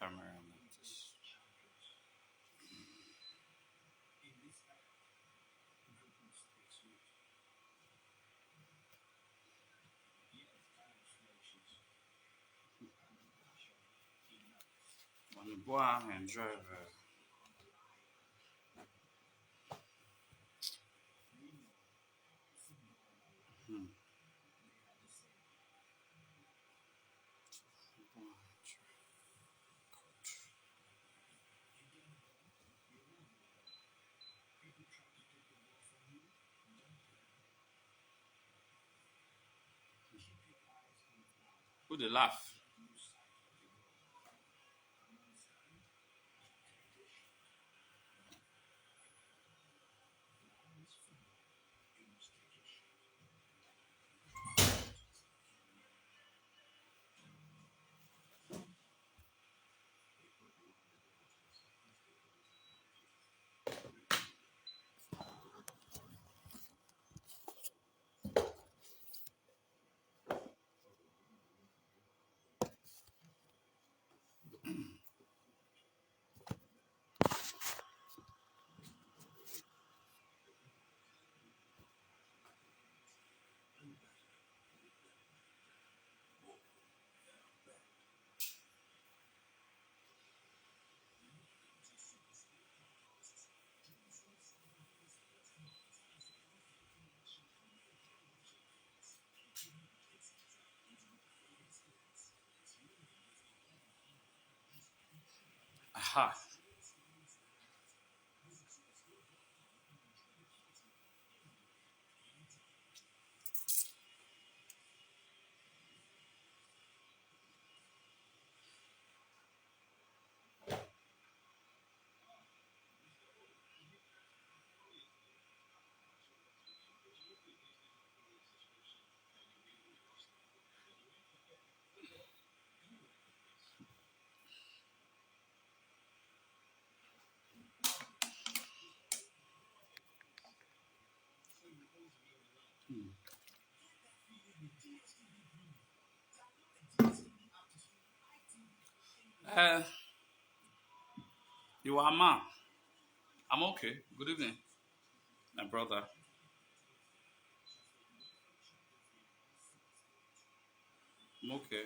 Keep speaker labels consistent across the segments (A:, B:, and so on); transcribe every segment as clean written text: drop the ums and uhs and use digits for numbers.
A: Camera. On boit, enjoy. Hmm. Who they laugh? Aha. Uh, you are man. I'm okay. Good evening, my brother. I'm okay.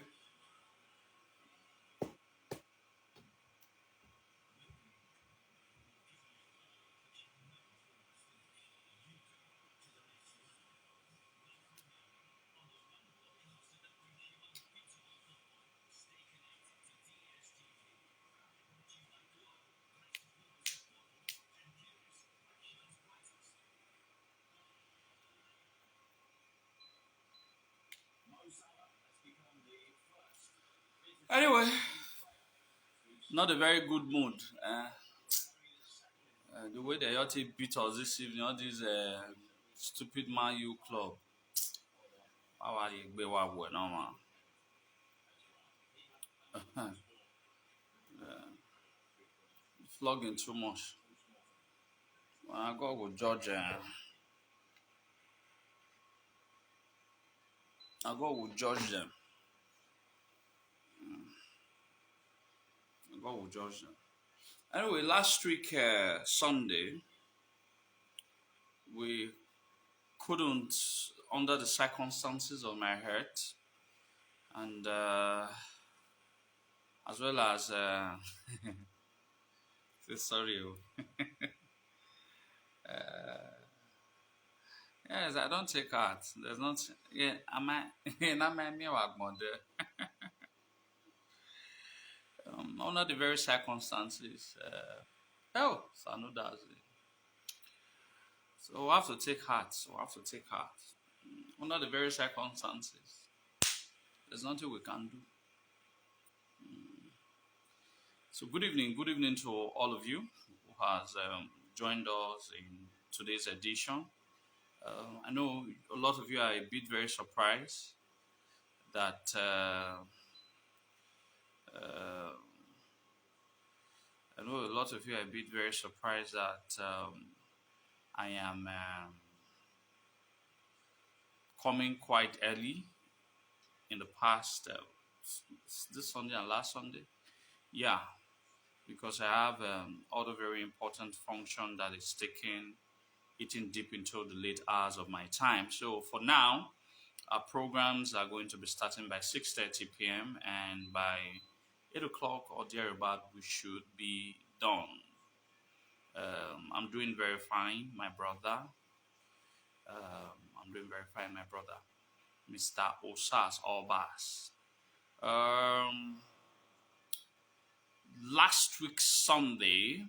A: Anyway, not a very good mood. The way they ought to beat us this evening, all these stupid Man U club. How are you? Be what no man. Flogging too much. God will judge. God will judge them. God will judge them. Anyway, last week Sunday, we couldn't, under the circumstances of my health, and as well as sorry, yes, I don't take heart. There's not. Yeah, am I? Not my me under the very circumstances. Oh, so no, that's it. So we have to take heart. So we have to take heart. Under the very circumstances, there's nothing we can do. So good evening to all of you who has joined us in today's edition. I know a lot of you are a bit very surprised that I know a lot of you are a bit very surprised that I am coming quite early in the past this Sunday and last Sunday. Yeah, because I have other very important function that is taking eating deep into the late hours of my time. So for now, our programs are going to be starting by 6:30 p.m. and by 8 o'clock or thereabout, we should be done. I'm doing very fine, my brother. I'm doing very fine, my brother, Mr. Osas Obas. Um, Last week Sunday,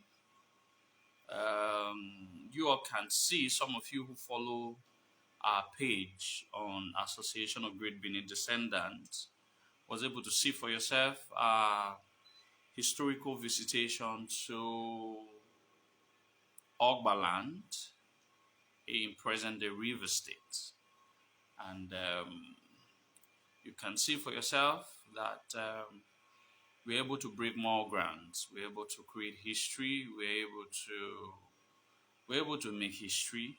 A: you all can see, some of you who follow our page on Association of Great Benin Descendants was able to see for yourself our historical visitation to Ogbaland in present-day River State. And you can see for yourself that we're able to break more grounds. We're able to create history. We're able to make history.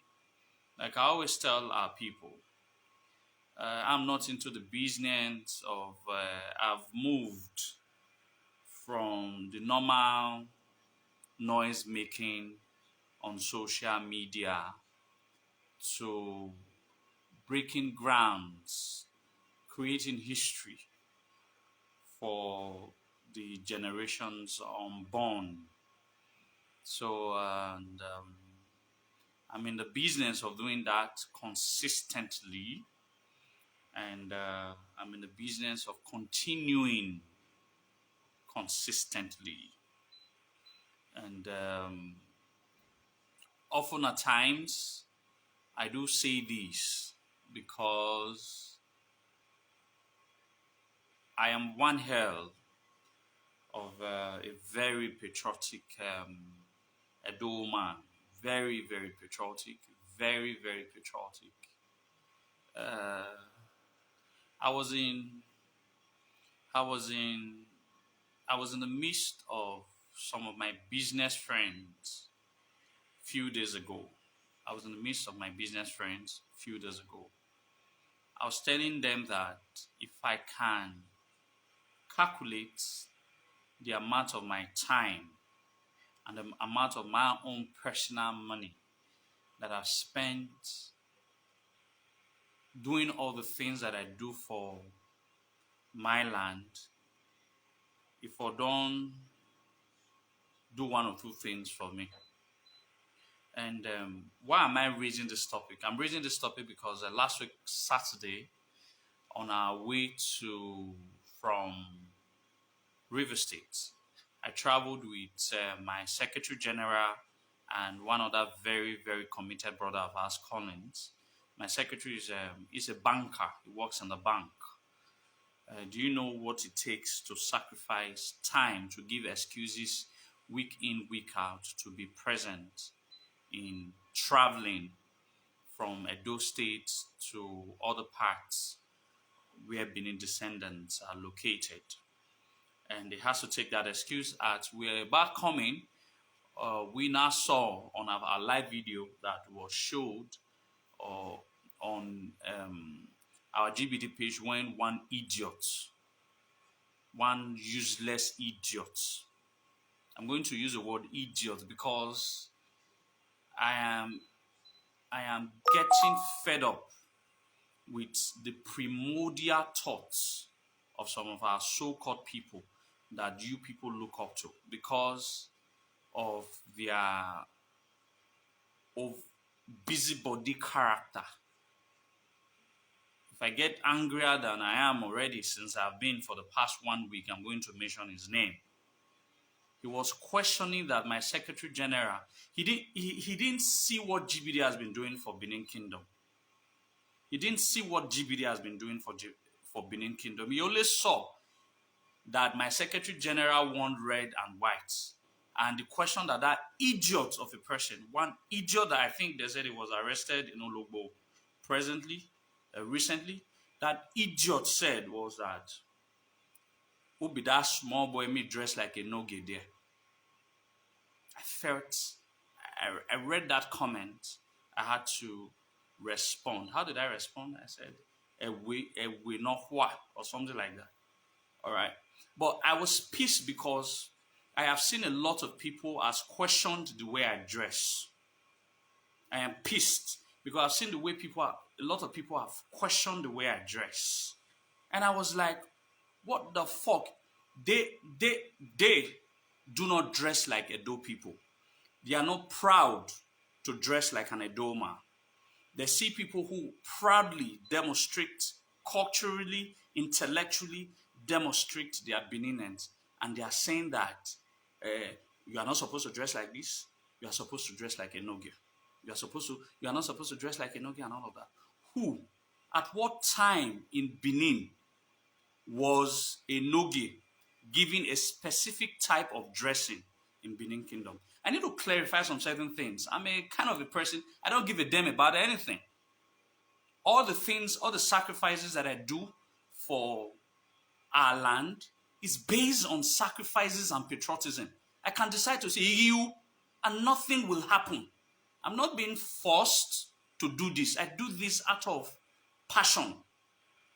A: Like I always tell our people, I'm not into the business of. I've moved from the normal noise making on social media to breaking grounds, creating history for the generations unborn. So, and I'm in the business of doing that consistently, and I'm in the business of continuing consistently. And often at times, I do say this because I am one hell of a very patriotic Edo man. Very, very patriotic. Very, very patriotic. I was in I was in I was in the midst of some of my business friends few days ago. I was in the midst of my business friends few days ago. I was telling them that if I can calculate the amount of my time and the amount of my own personal money that I've spent doing all the things that I do for my land, if I don't do one or two things for me. And why am I raising this topic? I'm raising this topic because last week, Saturday, on our way from River State, I traveled with my Secretary General and one other very, very committed brother of ours, Collins. My secretary is a banker. He works in the bank. Do you know what it takes to sacrifice time, to give excuses week in, week out, to be present in traveling from Edo State to other parts where Benin descendants are located? And he has to take that excuse as we're about coming. we now saw on our live video that was showed uh, on our GBT page when one useless idiot, I'm going to use the word idiot because I am I am getting fed up with the primordial thoughts of some of our so-called people that you people look up to because of their of busybody character. If I get angrier than I am already since I've been for the past 1 week, I'm going to mention his name. He was questioning that my Secretary General, he didn't see what GBD has been doing for Benin Kingdom. He didn't see what GBD has been doing for Benin Kingdom. He only saw that my Secretary General won red and white. And the question that idiot of a person, one idiot that I think they said he was arrested in Ologbo recently, that idiot said was that, who be that small boy me dressed like a noge there? I read that comment. I had to respond. How did I respond? I said, we not what, or something like that. All right. But I was pissed because I have seen a lot of people has questioned the way I dress. I am pissed because I've seen the way a lot of people have questioned the way I dress. And I was like, what the fuck? They do not dress like Edo people. They are not proud to dress like an Edo man. They see people who proudly demonstrate, culturally, intellectually demonstrate their Beninence. And they are saying that you are not supposed to dress like this. You are supposed to dress like a Nogia. You are not supposed to dress like a Nogia and all of that. Who? At what time in Benin was a Nogi given a specific type of dressing in Benin Kingdom? I need to clarify some certain things. I'm a kind of a person, I don't give a damn about anything. All the sacrifices that I do for our land is based on sacrifices and patriotism. I can decide to say you and nothing will happen. I'm not being forced to do this. I do this out of passion.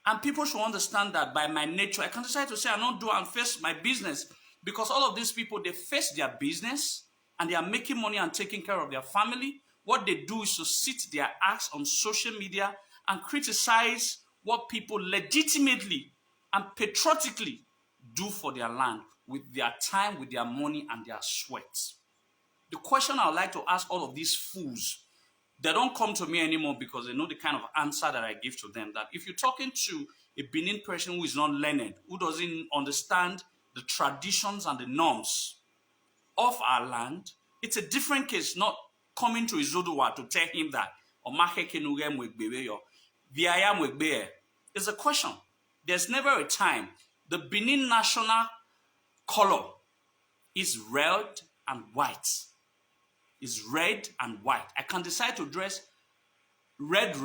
A: And people should understand that by my nature, I can decide to say I don't do and face my business because all of these people, they face their business and they are making money and taking care of their family. What they do is to sit their ass on social media and criticize what people legitimately and patriotically do for their land with their time, with their money, and their sweat. The question I would like to ask all of these fools, they don't come to me anymore because they know the kind of answer that I give to them. That if you're talking to a Benin person who is not learned, who doesn't understand the traditions and the norms of our land, it's a different case, not coming to Izoduwa to tell him that it's a question. There's never a time. The Benin national color is red and white. Is red and white. I can decide to dress red.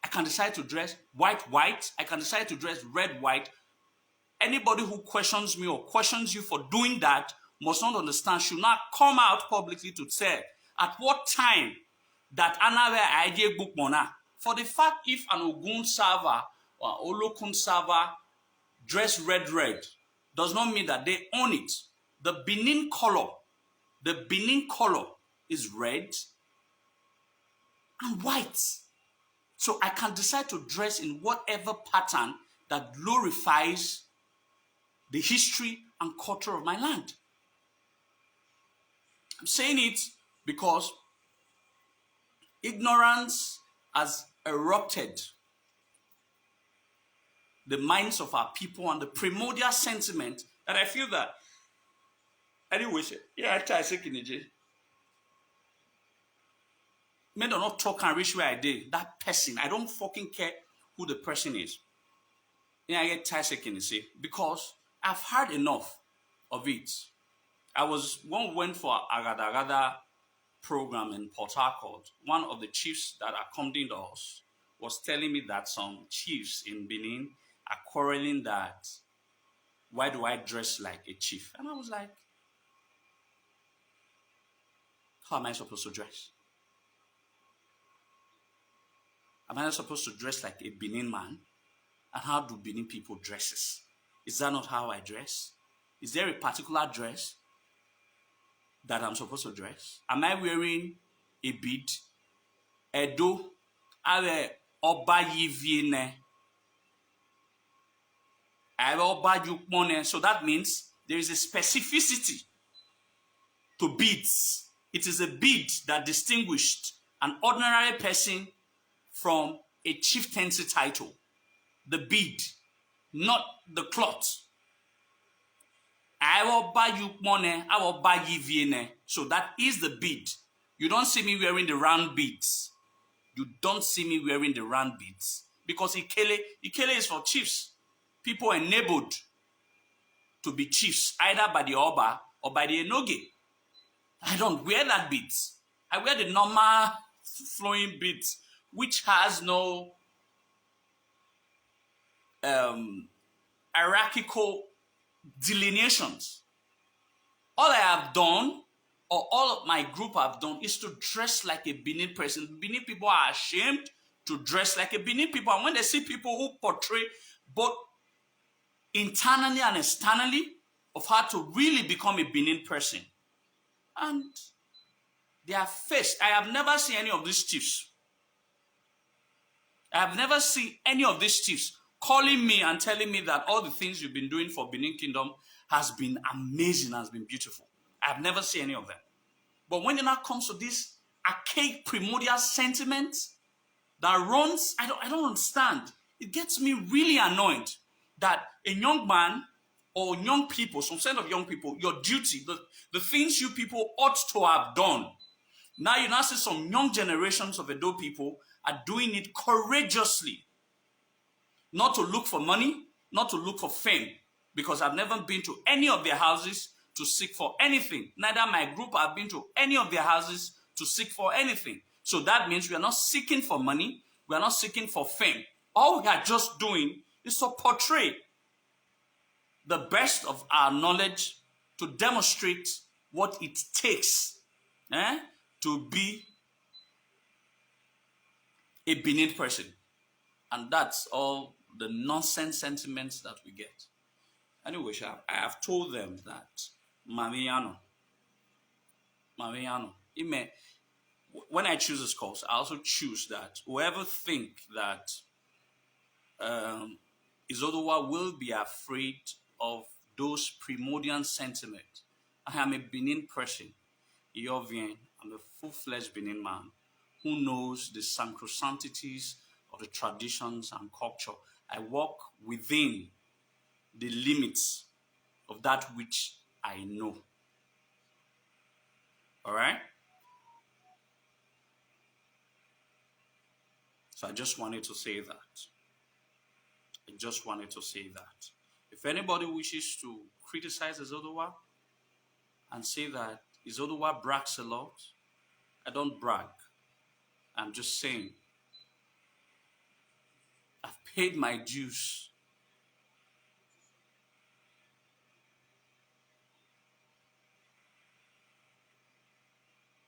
A: I can decide to dress white. I can decide to dress red, white. Anybody who questions me or questions you for doing that must not understand, should not come out publicly to say at what time that Anawe idea book mona. For the fact if an Ogun server or Olokun server dress red does not mean that they own it. The Benin color is red and white. So I can decide to dress in whatever pattern that glorifies the history and culture of my land. I'm saying it because ignorance has erupted the minds of our people and the primordial sentiment that I feel that anyway, yeah, I try to say men do not talk and reach where I did. That person, I don't fucking care who the person is. Yeah, I get tired because I've heard enough of it. One went for Agada program in Port Harcourt. One of the chiefs that accompanied us was telling me that some chiefs in Benin are quarreling that why do I dress like a chief? And I was like, How am I supposed to dress? Am I not supposed to dress like a Benin man? And how do Benin people dresses? Is that not how I dress? Is there a particular dress that I'm supposed to dress? Am I wearing a bead? Edo, awe oba yiviene. Awe oba yukmone. So that means there is a specificity to beads. It is a bead that distinguished an ordinary person from a chieftaincy title. The bead, not the cloth. I will buy you money, I will buy you viene. So that is the bead. You don't see me wearing the round beads. You don't see me wearing the round beads. Because Ikele is for chiefs. People enabled to be chiefs, either by the Oba or by the Enoge. I don't wear that beads. I wear the normal flowing beads, which has no hierarchical delineations. All I have done, or all of my group have done, is to dress like a Benin person. Benin people are ashamed to dress like a Benin people. And when they see people who portray both internally and externally of how to really become a Benin person, and they are faced. I have never seen any of these chiefs. I have never seen any of these chiefs calling me and telling me that all the things you've been doing for Benin Kingdom has been amazing, has been beautiful. I have never seen any of them. But when it now comes to this archaic primordial sentiment that runs, I don't understand. It gets me really annoyed that a young man or young people, some set of young people, your duty, the things you people ought to have done. Now you now see some young generations of Edo people are doing it courageously. Not to look for money, not to look for fame. Because I've never been to any of their houses to seek for anything. Neither my group have been to any of their houses to seek for anything. So that means we are not seeking for money. We are not seeking for fame. All we are just doing is to portray the best of our knowledge to demonstrate what it takes to be a Benin person. And that's all the nonsense sentiments that we get. Anyway, I have told them that Mariano, when I choose this course, I also choose that whoever think that Izodowa will be afraid of those primordial sentiments. I am a Benin person. I'm a full-fledged Benin man who knows the sacrosanctities of the traditions and culture. I walk within the limits of that which I know. All right? So I just wanted to say that. If anybody wishes to criticize Izodowa and say that Izodowa brags a lot, I don't brag. I'm just saying I've paid my dues.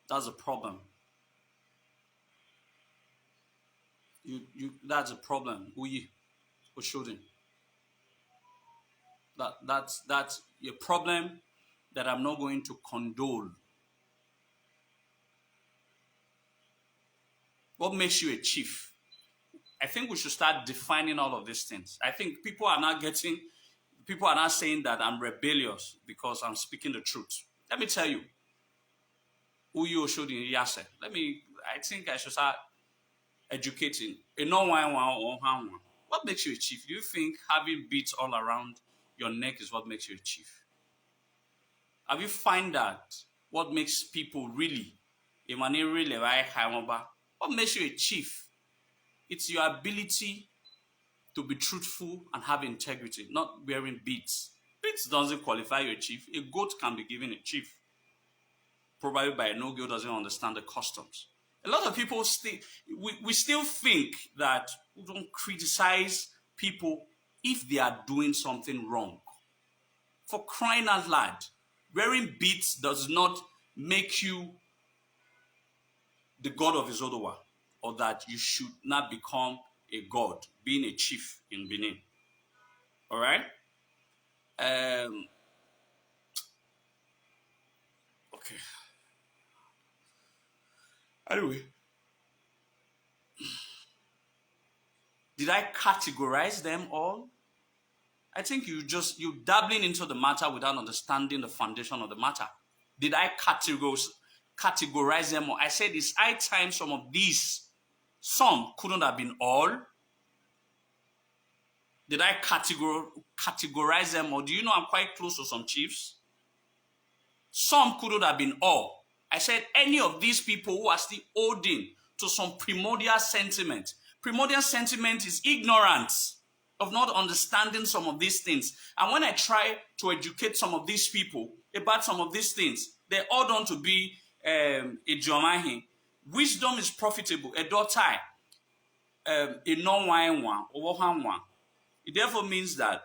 A: That's a problem. That's a problem. We shouldn't. That's a problem that I'm not going to condole. What makes you a chief? I think we should start defining all of these things. I think people are not saying that I'm rebellious because I'm speaking the truth. Let me tell you. I think I should start educating. What makes you a chief? Do you think having beads all around your neck is what makes you a chief? Have you find that what makes people really? What makes you a chief? It's your ability to be truthful and have integrity, not wearing beads. Beads doesn't qualify you a chief. A goat can be given a chief. Probably by a no-go doesn't understand the customs. A lot of people we still think that we don't criticize people if they are doing something wrong. For crying out loud, wearing beads does not make you the god of Izodowa, or that you should not become a god, being a chief in Benin. All right? Okay. Anyway, did I categorize them all? I think you dabbling into the matter without understanding the foundation of the matter. Did I categorize them all? I said it's high time some of these, some couldn't have been all. Did I categorize them all? Do you know I'm quite close to some chiefs? Some couldn't have been all. I said any of these people who are still holding to some primordial sentiment. Primordial sentiment is ignorance of not understanding some of these things. And when I try to educate some of these people about some of these things, they all want to be a Jomahi. Wisdom is profitable. A daughter, a non-wine one, or one. It therefore means that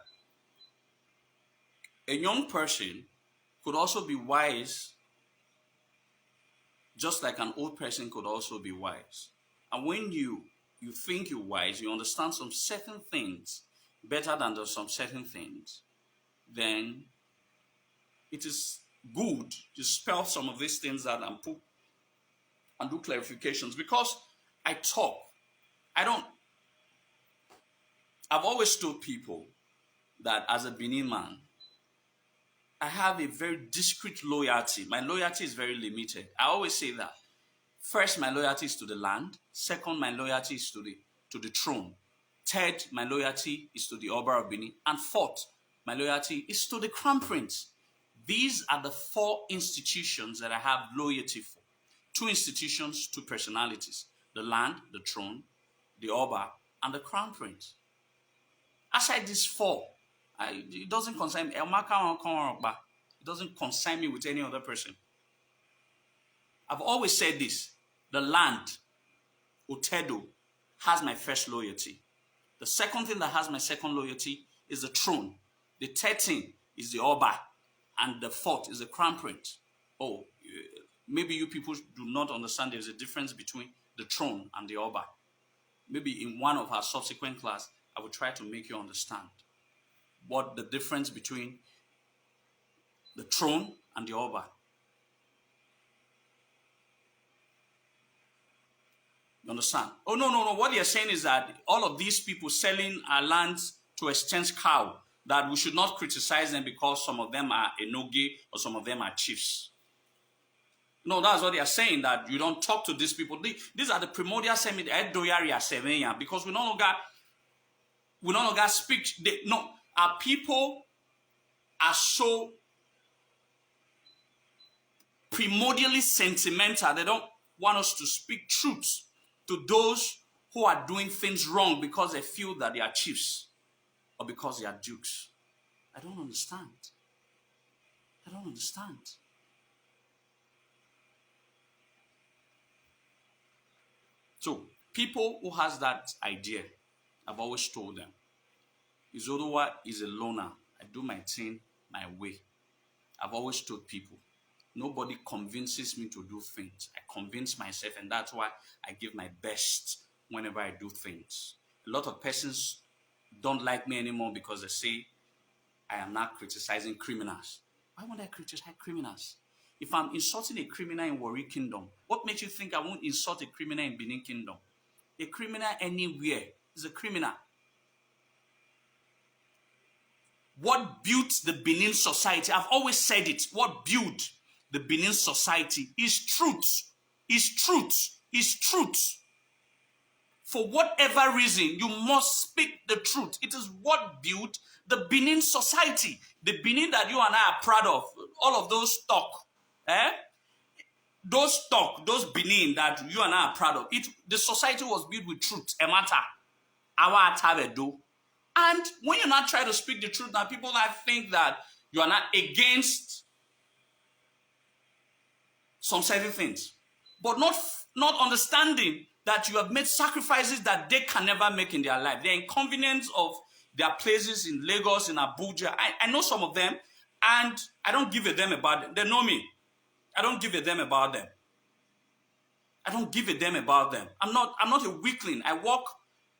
A: a young person could also be wise, just like an old person could also be wise. And when you think you're wise, you understand some certain things better than some certain things, then it is good to spell some of these things out and put and do clarifications. Because I've always told people that as a Benin man, I have a very discreet loyalty. My loyalty is very limited. I always say that. First, my loyalty is to the land. Second, my loyalty is to the throne. Third, my loyalty is to the Oba of Benin. And fourth, my loyalty is to the Crown Prince. These are the 4 institutions that I have loyalty for. 2 institutions, 2 personalities. The land, the throne, the Oba, and the Crown Prince. Aside these 4, it doesn't concern me. It doesn't concern me with any other person. I've always said this. The land, Otedo, has my first loyalty. The second thing that has my second loyalty is the throne. The third thing is the Oba. And the fourth is the Crown Prince. Oh, maybe you people do not understand there's a difference between the throne and the Oba. Maybe in one of our subsequent class, I will try to make you understand what the difference between the throne and the Oba. You understand? Oh, no. What you're saying is that all of these people selling our lands to exchange cow, that we should not criticize them because some of them are enoge or some of them are chiefs. No, that's what they are saying, that you don't talk to these people. These are the primordial semi because we no longer speak. Our people are so primordially sentimental. They don't want us to speak truth to those who are doing things wrong because they feel that they are chiefs or because they are dukes. I don't understand. So, people who has that idea, I've always told them, Izodowa is a loner. I do my thing my way. I've always told people, nobody convinces me to do things. I convince myself, and that's why I give my best whenever I do things. A lot of persons don't like me anymore because they say I am not criticizing criminals. Why won't I criticize criminals? If I'm insulting a criminal in Warri Kingdom, what makes you think I won't insult a criminal in Benin Kingdom? A criminal anywhere is a criminal. What built the Benin society? I've always said it. What built the Benin society is truth. For whatever reason, you must speak the truth. It is what built the Benin society. The Benin that you and I are proud of. All of those talk. Those Benin that you and I are proud of. The society was built with truth. Emata. Our Atavedo. And when you're not trying to speak the truth, now people think that you are not against some certain things. But not understanding that you have made sacrifices that they can never make in their life. The inconvenience of their places in Lagos, in Abuja. I know some of them, and I don't give a damn about them. They know me. I don't give a damn about them. I don't give a damn about them. I'm not a weakling. I work.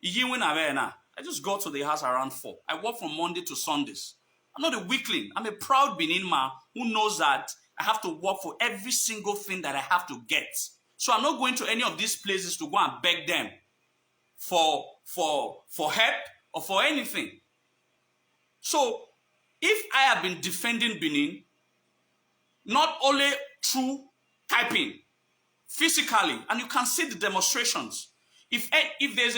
A: I just go to the house around 4. I work from Monday to Sundays. I'm not a weakling. I'm a proud Benin man who knows that I have to work for every single thing that I have to get. So I'm not going to any of these places to go and beg them for help or for anything. So if I have been defending Benin, not only through typing, physically, and you can see the demonstrations. If there's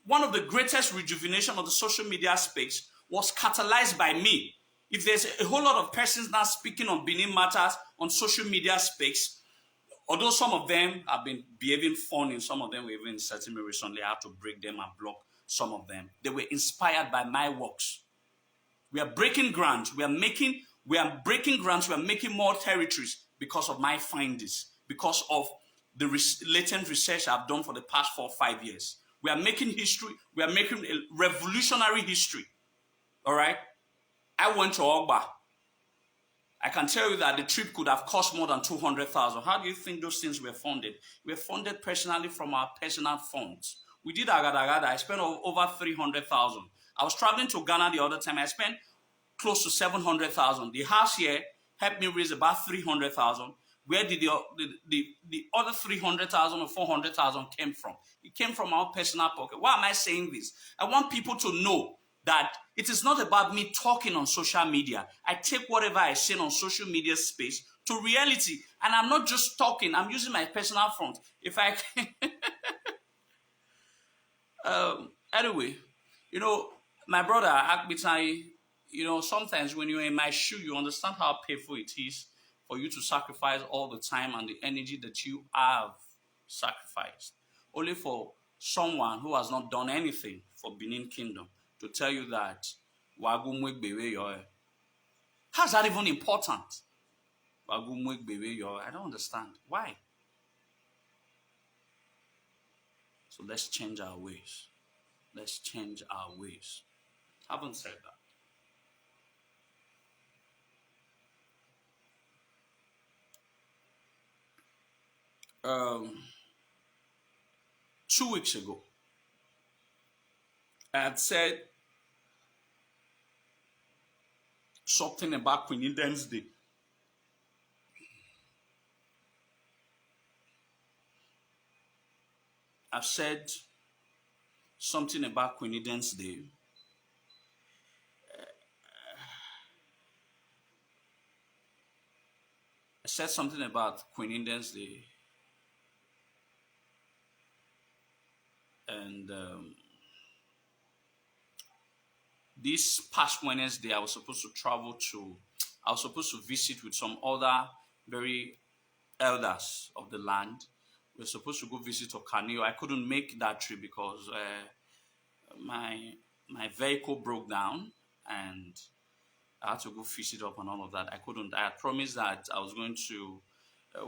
A: one of the greatest rejuvenation of the social media space was catalyzed by me. If there's a whole lot of persons now speaking on Benin matters on social media space, although some of them have been behaving funny, some of them were even insulting me recently, I had to break them and block some of them. They were inspired by my works. We are breaking ground. We are breaking grounds. We are making more territories because of my findings, because of the latent research I've done for the past 4 or 5 years. We are making history. We are making a revolutionary history. All right? I went to Ogba. I can tell you that the trip could have cost more than 200,000. How do you think those things were funded? We were funded personally from our personal funds. We did Agada. I spent over 300,000. I was traveling to Ghana the other time. I spent close to 700,000. The house here helped me raise about 300,000. Where did the other 300,000 or 400,000 came from? It came from our personal pocket. Why am I saying this? I want people to know that it is not about me talking on social media. I take whatever I say on social media space to reality. And I'm not just talking. I'm using my personal front. If I anyway, my brother Akbitai, sometimes when you're in my shoe, you understand how painful it is for you to sacrifice all the time and the energy that you have sacrificed, only for someone who has not done anything for Benin Kingdom to tell you that how's that even important? I don't understand. Why? So let's change our ways. Let's change our ways. Haven't said that. 2 weeks ago, I had said something about Queen Eden's Day. I've said something about Queen Eden's Day. I said something about Queen Eden's Day. And this past Wednesday, I was supposed to visit with some other very elders of the land. We were supposed to go visit Okanio. I couldn't make that trip because my vehicle broke down and I had to go fix it up and all of that. I couldn't. I had promised that I was going to,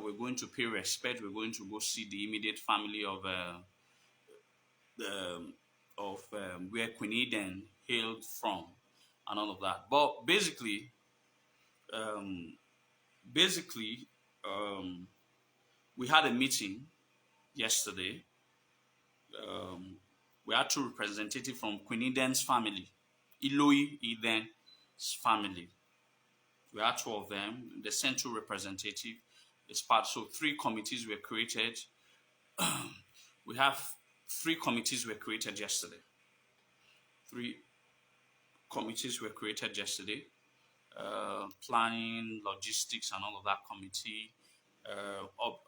A: we're going to pay respect. We're going to go see the immediate family of where Queen Eden hailed from and all of that. But basically, we had a meeting yesterday. We had 2 representatives from Queen Eden's family, Oloi Eden's family. We had 2 of them. They sent 2 representatives. So 3 committees were created. We have 3 committees were created yesterday. 3 committees were created yesterday. Planning, logistics, and all of that committee.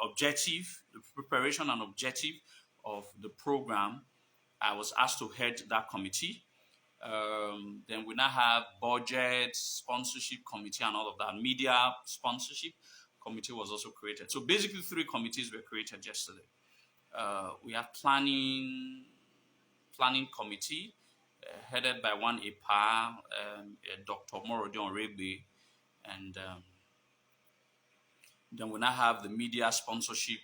A: Objective, the preparation and objective of the program. I was asked to head that committee. Then we now have budget, sponsorship committee, and all of that. Media sponsorship committee was also created. So basically 3 committees were created yesterday. We have planning committee headed by one IPA, Dr. Morodion Rebe, and then we now have the media sponsorship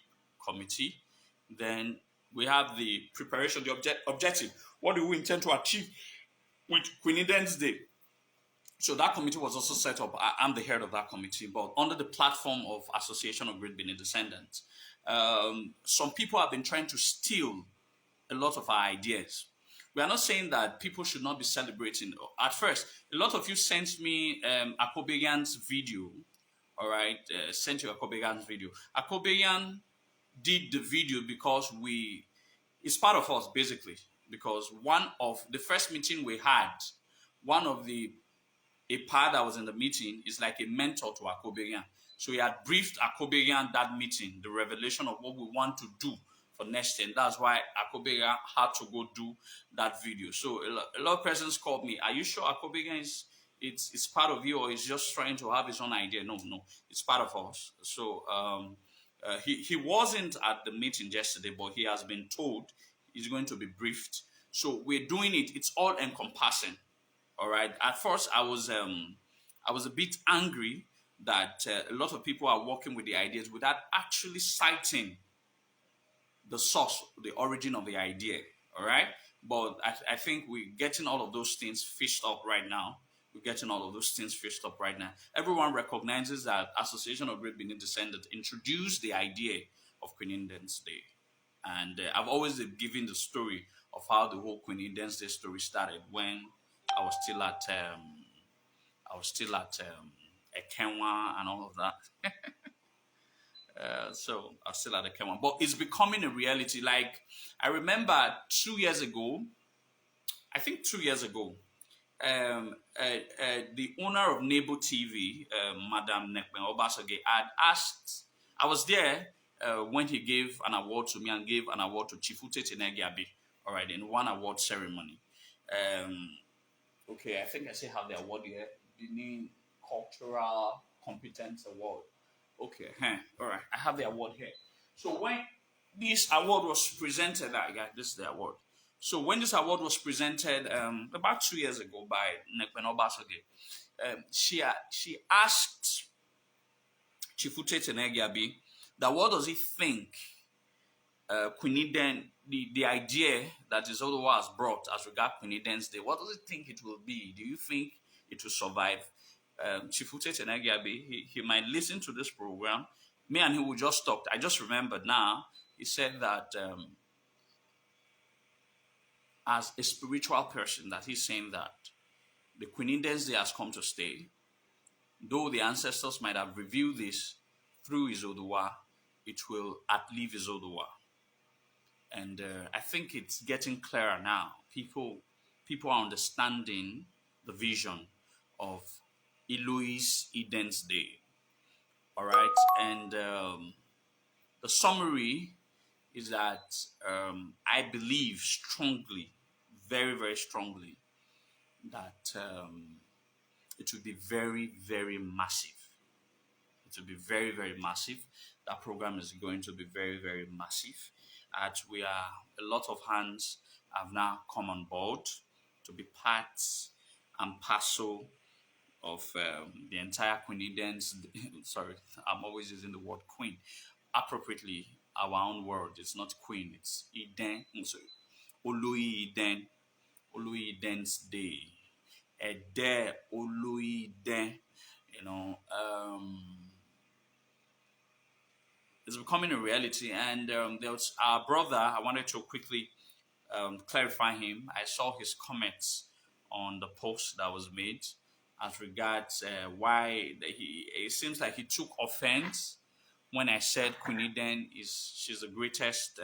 A: committee. Then we have the preparation, the objective. What do we intend to achieve with Queen Eden's Day? So that committee was also set up. I'm the head of that committee, but under the platform of Association of Great Benin Descendants. Some people have been trying to steal a lot of our ideas. We are not saying that people should not be celebrating. At first, a lot of you sent me Akobeyan's video. All right, sent you Akobeyan's video. Akobeyan did the video because it's part of us basically. Because one of the first meeting we had, one of the a part that was in the meeting is like a mentor to Akobeyan. So he had briefed Akobeyan that meeting, the revelation of what we want to do for next year. And that's why Akobeyan had to go do that video. So a lot of persons called me, are you sure Akobeyan is it's part of you, or is just trying to have his own idea? No, it's part of us. So he wasn't at the meeting yesterday, but he has been told he's going to be briefed. So we're doing it. It's all encompassing. All right. At first, I was a bit angry that a lot of people are working with the ideas without actually citing the source, the origin of the idea. All right. But I think we're getting all of those things fished up right now. We're getting all of those things fished up right now. Everyone recognizes that Association of Great Benin Descendants introduced the idea of Queen Indians Day. And I've always given the story of how the whole Queen Indians Day story started when I was still at Ekenwa and all of that. So I was still at Ekenwa, but it's becoming a reality. Like I remember 2 years ago, I think 2 years ago, the owner of Nebo TV, Madam Nekben Obasage, had asked. I was there when he gave an award to me and gave an award to Chifute Tenegiabi. All right, in one award ceremony. Okay, I think I still have the award here. Benin Cultural Competence Award. Okay, all right, I have the award here. So when this award was presented, this is the award. So when this award was presented about 2 years ago by Nekwen Obasage, she asked Chifute Tenegiabi that what does he think Queen Eden, the idea that Izodowa has brought as regard Queen Eden's Day, what does it think it will be? Do you think it will survive? Chifute Tenegiabi, he might listen to this program. Me and he will just talk. I just remembered now. He said that as a spiritual person, that he's saying that the Queen Eden's Day has come to stay. Though the ancestors might have revealed this through Izodowa, it will outlive Izodowa. And I think it's getting clearer now. People are understanding the vision of Eloi's Eden's Day. All right. And the summary is that I believe strongly, very, very strongly, that it will be very, very massive. It will be very, very massive. That program is going to be very, very massive. A lot of hands have now come on board to be parts and parcel of the entire Queen Eden's. Sorry, I'm always using the word queen. Appropriately, our own word. It's not queen, it's Iden. Sorry, oloi Eden's Day. Ede oloi Iden. It's becoming a reality. And there was our brother. I wanted to quickly clarify him. I saw his comments on the post that was made as regards why it seems like he took offense when I said Queen Eden she's the greatest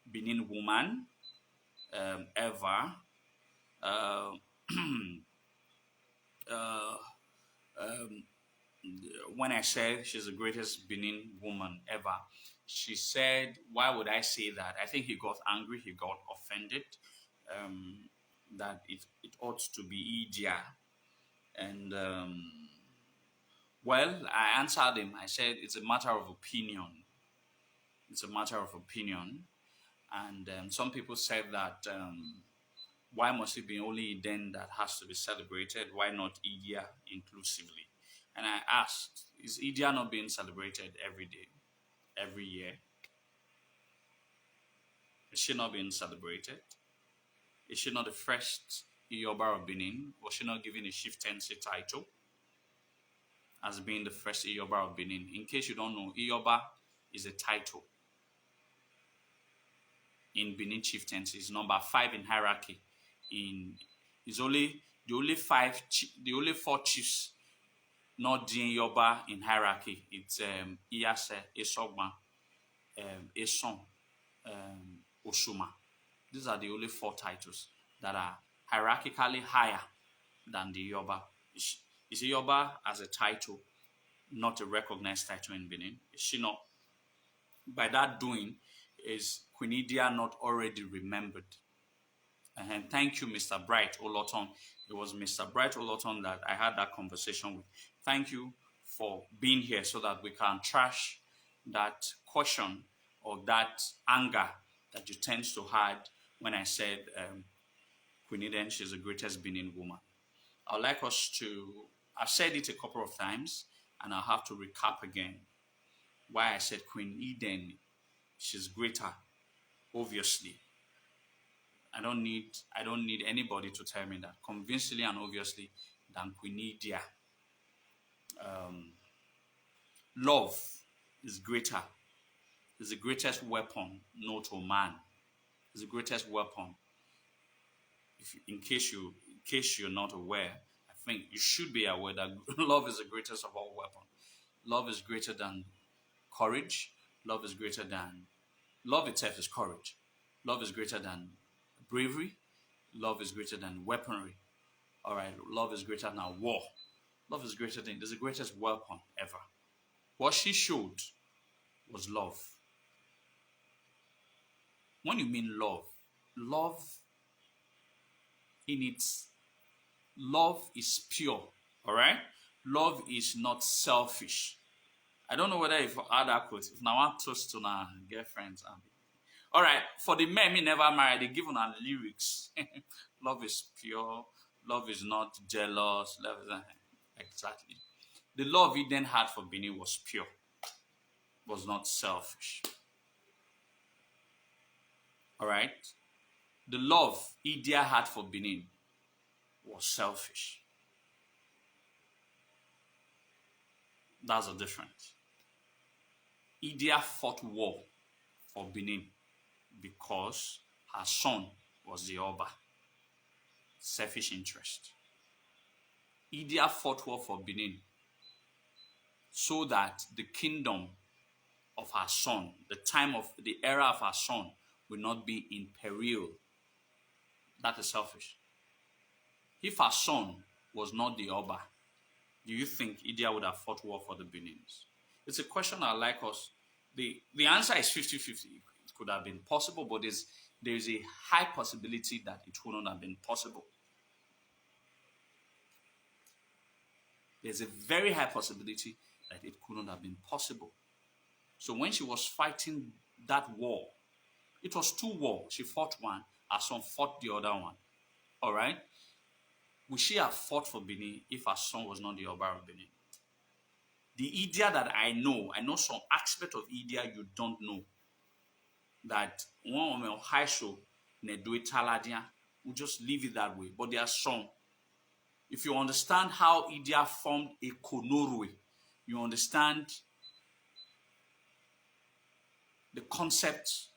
A: Benin woman ever. When I said she's the greatest Benin woman ever, she said, why would I say that? I think he got angry, he got offended, that it ought to be Idia. And, well, I answered him. I said, it's a matter of opinion. It's a matter of opinion. And some people said that, why must it be only Eden that has to be celebrated? Why not Idia inclusively? And I asked, is Idia not being celebrated every day, every year? Is she not being celebrated? Is she not the first Iyoba of Benin? Was she not given a chieftaincy title as being the first Iyoba of Benin? In case you don't know, Iyoba is a title in Benin chieftaincy. It's number 5 in hierarchy. It's only the only the only 4 chiefs not doing Yoba in hierarchy. It's Iyase, Esogba, Eson, Osuma. These are the only 4 titles that are hierarchically higher than the Yoba. Is Yoba as a title not a recognized title in Benin? Is she not? By that doing, is Queen Idia not already remembered? And thank you, Mr. Bright Oloton. It was Mr. Bright Oloton that I had that conversation with. Thank you for being here so that we can trash that question or that anger that you tend to had when I said Queen Eden, she's the greatest Benin woman. I'd like us to, I've said it a couple of times, and I'll have to recap again why I said Queen Eden, she's greater, obviously. I don't need anybody to tell me that convincingly and obviously than Queen Idia. Love is greater. It's the greatest weapon known to man. It's the greatest weapon. In case you're not aware, I think you should be aware that love is the greatest of all weapons. Love is greater than courage. Love itself is courage. Love is greater than bravery. Love is greater than weaponry. All right, love is greater than war. Love is greater than, it's the greatest weapon ever. What she showed was love. When you mean love love is pure, all right? Love is not selfish. I don't know whether if I add that quote, if now I want toast to my girlfriends. All right, for the men me never married, they give on lyrics. Love is pure. Love is not jealous. Love is exactly. The love he then had for Benin was pure, was not selfish. All right? The love Idia had for Benin was selfish. That's the difference. Idia fought war for Benin because her son was the Oba. Selfish interest. Idia fought war for Benin so that the kingdom of her son, the era of her son, will not be in peril. That is selfish. If her son was not the Oba, do you think Idia would have fought war for the Benins? It's a question I like us. The answer is 50-50. It could have been possible, but there's a high possibility that it wouldn't have been possible. There's a very high possibility that it couldn't have been possible. So when she was fighting that war, it was 2 wars. She fought one, her son fought the other one. All right? Would she have fought for Benin if her son was not the Oba of Benin? The Idia that I know some aspect of Idia you don't know. That one of my high show, we'll just leave it that way. But there are some. If you understand how Idia formed a Konorwe, you understand the concept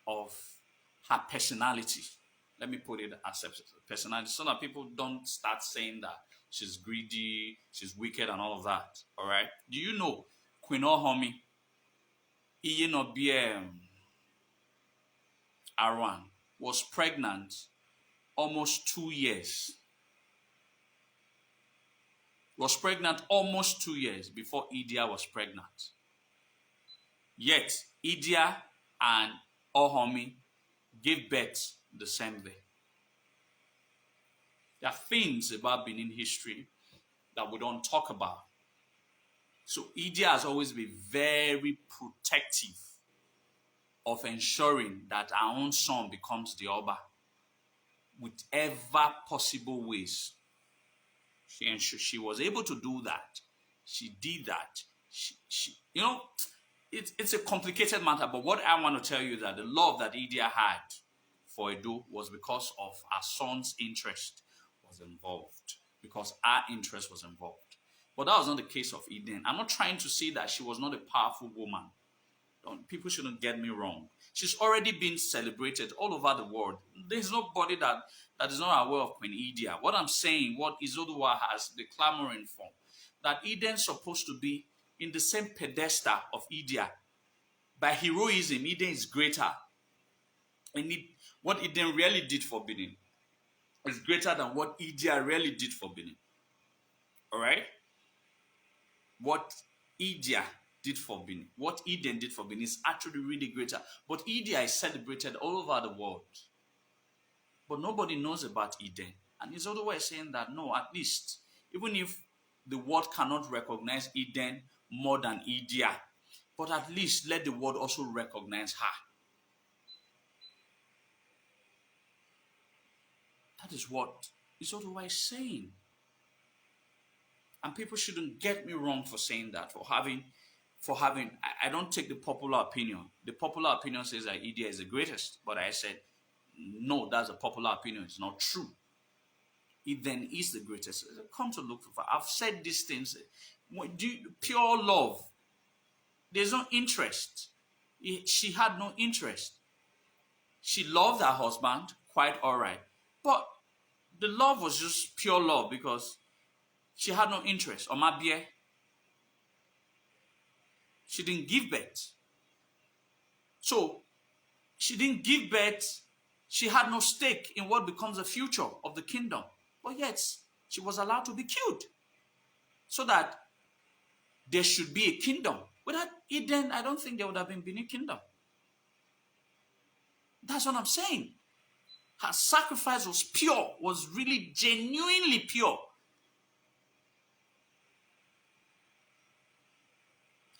A: of her personality. Let me put it as a personality so that people don't start saying that she's greedy, she's wicked, and all of that. All right? Do you know Queen Ohomi, Arwan, was pregnant almost 2 years? Was pregnant almost 2 years before Idia was pregnant. Yet, Idia and Ohomi gave birth the same day. There are things about Benin history that we don't talk about. So Idia has always been very protective of ensuring that our own son becomes the Oba, whichever possible ways. She was able to do that. She did that. It's a complicated matter, but what I want to tell you is that the love that Idia had for Edo was because of her son's interest, was involved because our interest was involved. But that was not the case of Eden. I'm not trying to say that she was not a powerful woman. People shouldn't get me wrong. She's already been celebrated all over the world. There's nobody that is not aware of Queen Idia. What I'm saying, what Izoduwa has been clamoring for, that Eden's supposed to be in the same pedestal of Idia. By heroism, Eden is greater. And what Eden really did for Benin is greater than what Idia really did for Benin. All right? What Idia did for Benin, what Eden did for Benin is actually really greater. But Idia is celebrated all over the world. But nobody knows about Eden. And it's otherwise saying that, no, at least, even if the world cannot recognize Eden more than Idia, but at least let the world also recognize her. That is what is otherwise saying. And people shouldn't get me wrong for saying that, I don't take the popular opinion. The popular opinion says that Idia is the greatest, but I said, no, that's a popular opinion. It's not true. Eden is the greatest. Come to look for. I've said these things. Pure love. There's no interest. She had no interest. She loved her husband, quite all right. But the love was just pure love because she had no interest. Omabie. She didn't give birth. So, she didn't give birth. She had no stake in what becomes the future of the kingdom. But yet, she was allowed to be killed. So that there should be a kingdom. Without Eden, I don't think there would have been Benin kingdom. That's what I'm saying. Her sacrifice was pure, was really genuinely pure.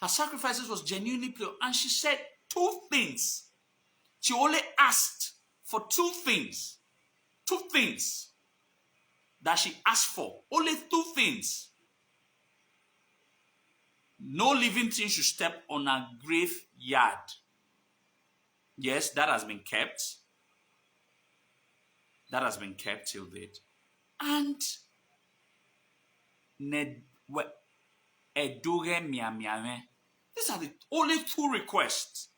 A: Her sacrifices was genuinely pure. And she said 2 things. She only asked for 2 things. 2 things that she asked for. Only 2 things. No living thing should step on a graveyard. Yes, that has been kept. That has been kept till date. And these are the only 2 requests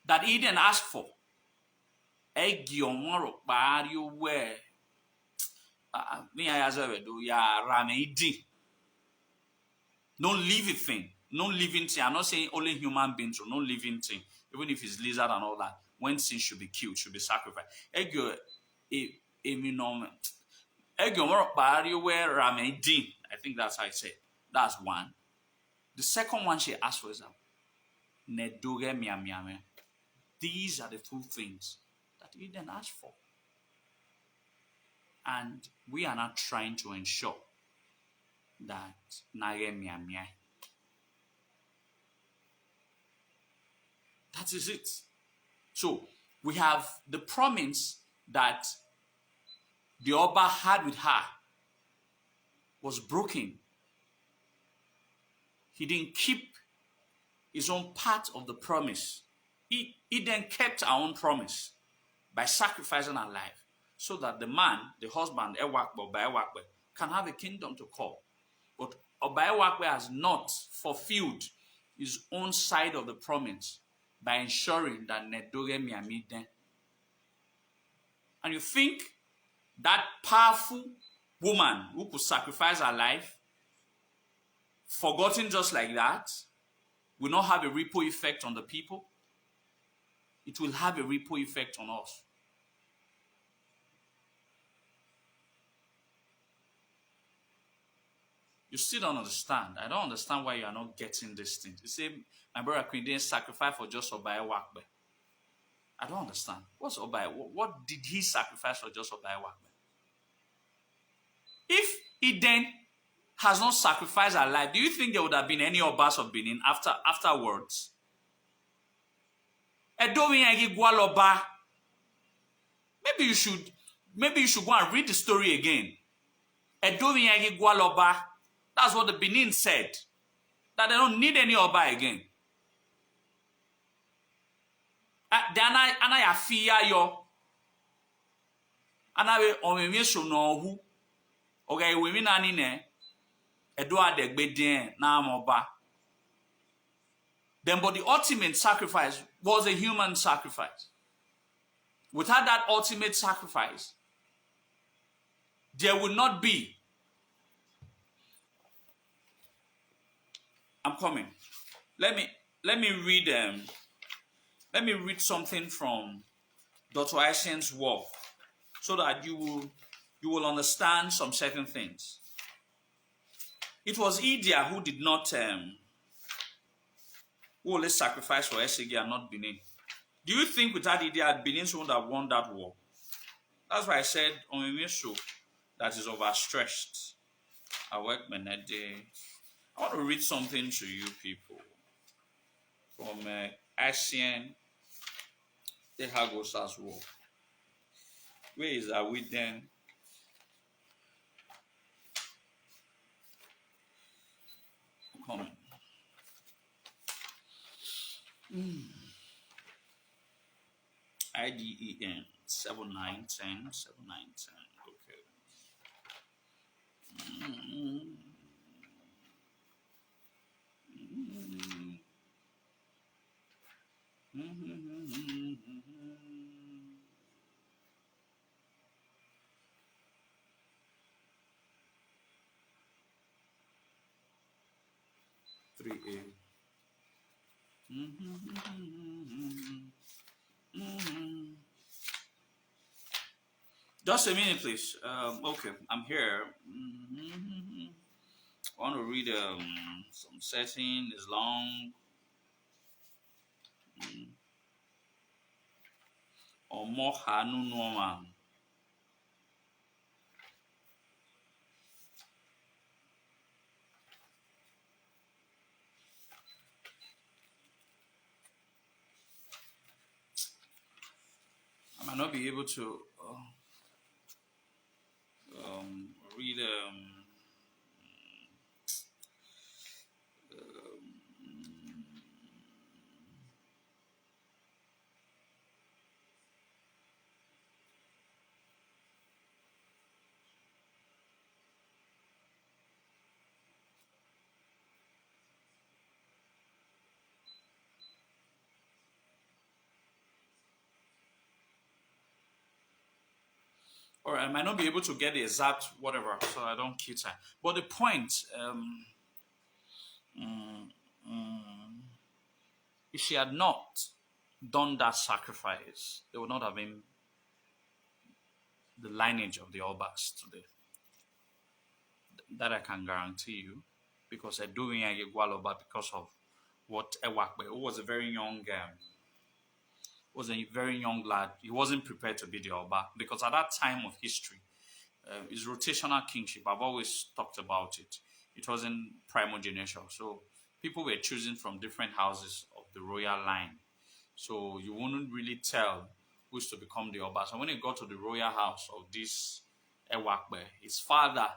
A: that Eden asked for. No living thing. No living thing. I'm not saying only human beings, or no living thing. Even if it's lizard and all that. When sin should be killed, should be sacrificed. I think that's how I say it. That's one. The second one she asked for is these are the 2 things that Eden asked for. And we are not trying to ensure that that is it. So we have the promise that the Oba had with her was broken. He didn't keep his own part of the promise. He then kept our own promise by sacrificing her life so that the man, the husband, Ewakbe, can have a kingdom to call. But Oba Ewakbe has not fulfilled his own side of the promise by ensuring that Nedoge Miamiden. And you think that powerful woman who could sacrifice her life, forgotten just like that, will not have a ripple effect on the people? It will have a ripple effect on us. You still don't understand. I don't understand why you are not getting these things. You say, my brother Queen didn't sacrifice for just Obaye Wakbe. I don't understand. What's Obaye? What did he sacrifice for just Obaye Wakbe? If Eden has not sacrificed her life, do you think there would have been any Obas of Benin afterwards? Maybe you should go and read the story again. That's what the Benin said. That they don't need any Oba again. anawe onwe so no hu okay we mi na ni ne edo adegbe den na amoba. Then but the ultimate sacrifice was a human sacrifice. Without that ultimate sacrifice, there would not be. I'm coming. Let me read something from Dr. Asian's work so that you will understand some certain things. It was India who did not who only sacrifice for Esegi and not Benin. Do you think without India, Benin would have won that war? That's why I said on a show that is overstretched. I work my day. I want to read something to you people from Asian Tehagos as well. Where is our iden? Come on. IDEN 7910 7910. Okay. Just a minute, please. Okay, I'm here. I want to read some setting. It's long. Or more Hanu Norman. I might not be able to read 'Or I might not be able to get the exact whatever, so I don't keep time. But the point, if she had not done that sacrifice, there would not have been the lineage of the Obas today. That I can guarantee you, because I do in Gwaloba because of what Ewakbe, who was a very young lad. He wasn't prepared to be the Oba because at that time of history, his rotational kingship, I've always talked about it. It wasn't primogeniture. So people were choosing from different houses of the royal line. So you wouldn't really tell who's to become the Oba. So when he got to the royal house of this Ewakbe, his father,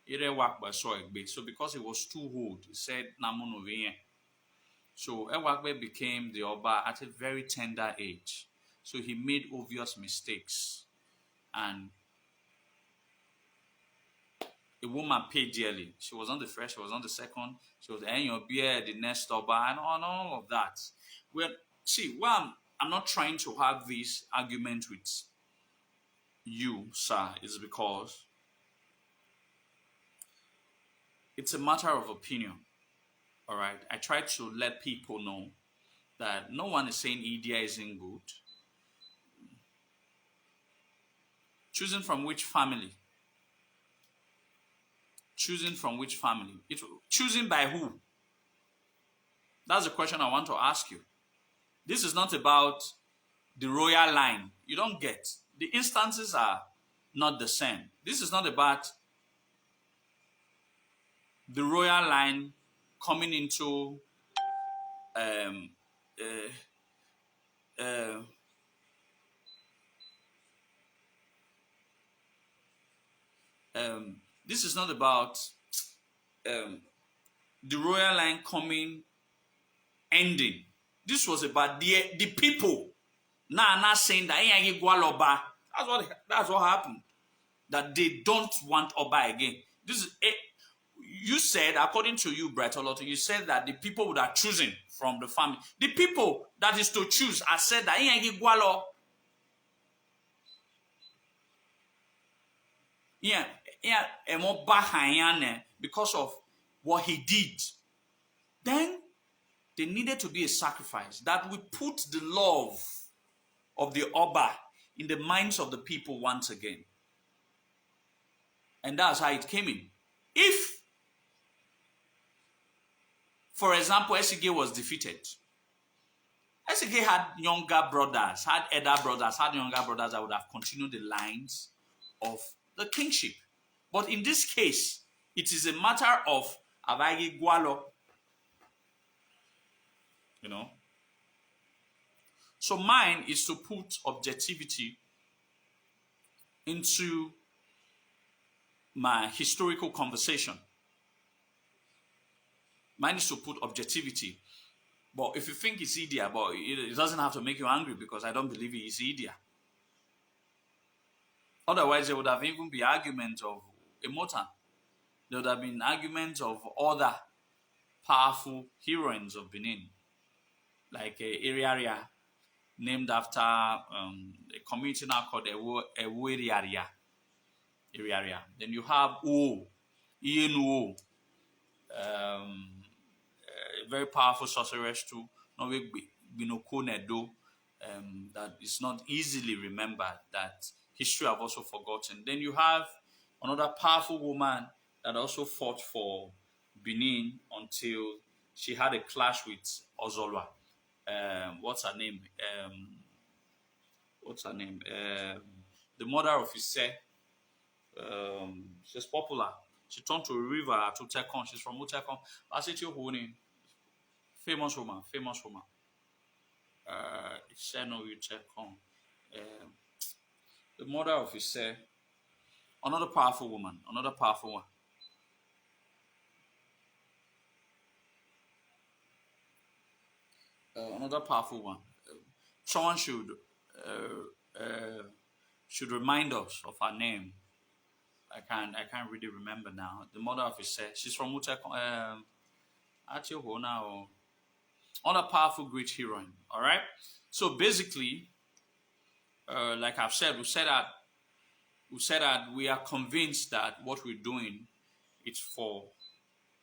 A: Ewakbe saw Egbe. So because he was too old, he said, Namunoviye. So Ewakbe became the Oba at a very tender age. So he made obvious mistakes. And a woman paid dearly. She was not the first, she was not the second. She was the next Oba, and all of that. I'm not trying to have this argument with you, sir, is because it's a matter of opinion. All right, I try to let people know that no one is saying India isn't good. Choosing from which family? Choosing from which family? Choosing by who? That's the question I want to ask you. This is not about the royal line. You don't get. The instances are not the same. This is not about the royal line coming into this is not about the royal line ending. This was about the people. Now I'm not saying that that's what happened. that they don't want Oba again. This is a, you said, according to you, Brett Oloto, you said that the people would have chosen from the family. The people that is to choose are said that because of what he did. Then there needed to be a sacrifice that would put the love of the Oba in the minds of the people once again. And that's how it came in. If, for example, Esige was defeated, Esige had younger brothers, had elder brothers, had younger brothers that would have continued the lines of the kingship. But in this case, it is a matter of Abagi Gwalo, you know. So mine is to put objectivity into my historical conversation. Mine is to put objectivity. But if you think it's Idia, but it doesn't have to make you angry because I don't believe it is Idia. Otherwise, there would have even been arguments of Emotan. There would have been arguments of other powerful heroines of Benin, like Iriaria, named after a community now called Iriaria. Then you have Ian Uo, a very powerful sorceress too, that is not easily remembered, that history have also forgotten. Then you have another powerful woman that also fought for Benin until she had a clash with Ozolwa. What's her name? The mother of Ise. She's popular. She turned to a river at Utekon. She's from Utekon. Famous woman. Ise no Utekon. The mother of Ise. Another powerful woman. Another powerful one. Someone should remind us of her name. I can't really remember now. The mother of Ise. She's from Utekon. Another powerful great heroine. All right. So basically, like I've said, we said that we are convinced that what we're doing is for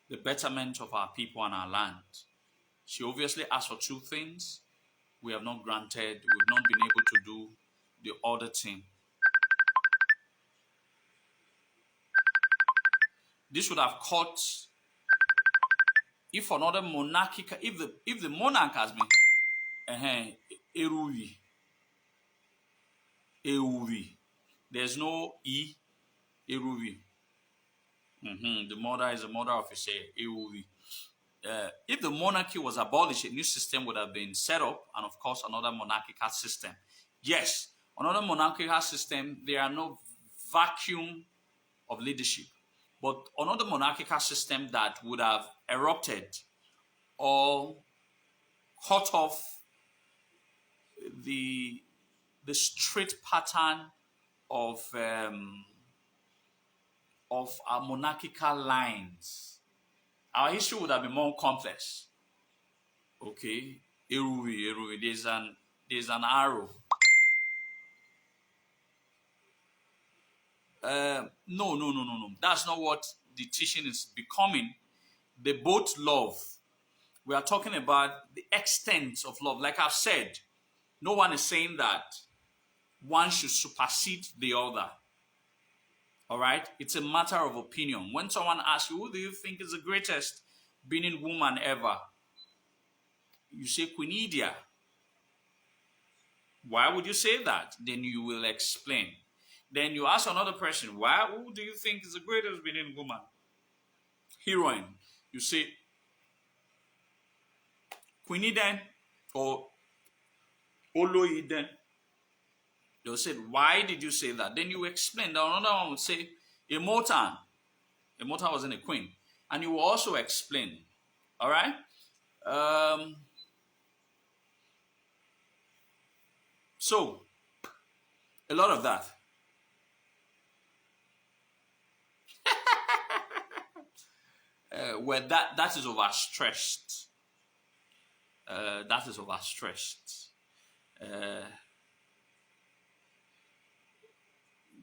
A: the betterment of our people and our land. She obviously asked for two things. We have not granted. We've not been able to do the other thing. This would have caught if another monarchical, if the monarch has been Eruvi. There's no Eruvi. The mother is the mother of Ise, Eruvi. If the monarchy was abolished, a new system would have been set up, and of course, another monarchical system. Yes, another monarchical system, there are no vacuum of leadership, but another monarchical system that would have erupted or cut off the straight pattern of our monarchical lines. Our history would have been more complex. Okay, Eruvi. There's an arrow. No. That's not what the teaching is becoming. They both love. We are talking about the extent of love. Like I've said, no one is saying that one should supersede the other. All right? It's a matter of opinion. When someone asks you, who do you think is the greatest Benin woman ever? You say Queen Idia. Why would you say that? Then you will explain. Then you ask another person, who do you think is the greatest Benin woman? Heroine. You say Queen Iden or oloi iden. They'll say, why did you say that? Then you explain. Then another one would say, Emotan. Emotan wasn't a queen. And you will also explain. All right? So, a lot of that. where that is overstressed. That is overstressed.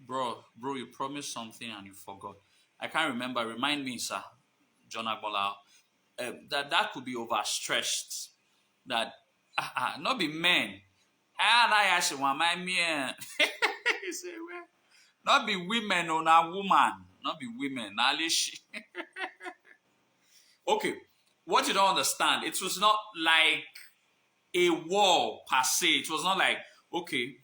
A: Bro, you promised something and you forgot. I can't remember. Remind me, sir, John Agbola. That could be overstressed. That not be men. And I actually want my man. Not be women or not woman. Not be women. Okay. What you don't understand, it was not like a war per se. It was not like, okay,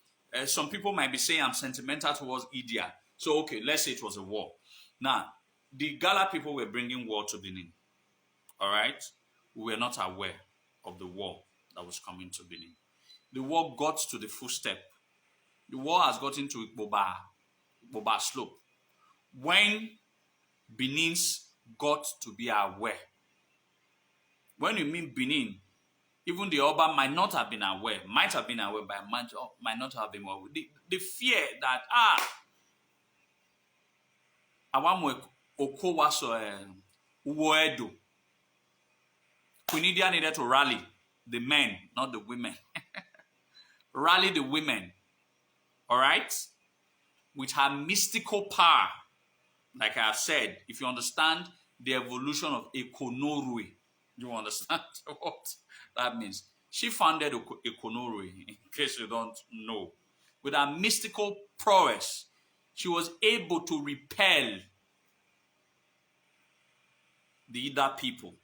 A: some people might be saying I'm sentimental towards Idia. So, okay, let's say it was a war. Now, the Gala people were bringing war to Benin. All right? We were not aware of the war that was coming to Benin. The war got to the full step. The war has gotten to Boba slope. When Benin's got to be aware. When you mean Benin, even the Oba might not have been aware, but might not have been aware. The fear that, Awamu Okowa so Uwedo. Quinidia needed to rally the men, not the women. Rally the women, all right? With her mystical power, like I have said, if you understand the evolution of Ekonorui, you understand what that means. She founded Ekonorui, in case you don't know. With her mystical prowess, she was able to repel the Ida people.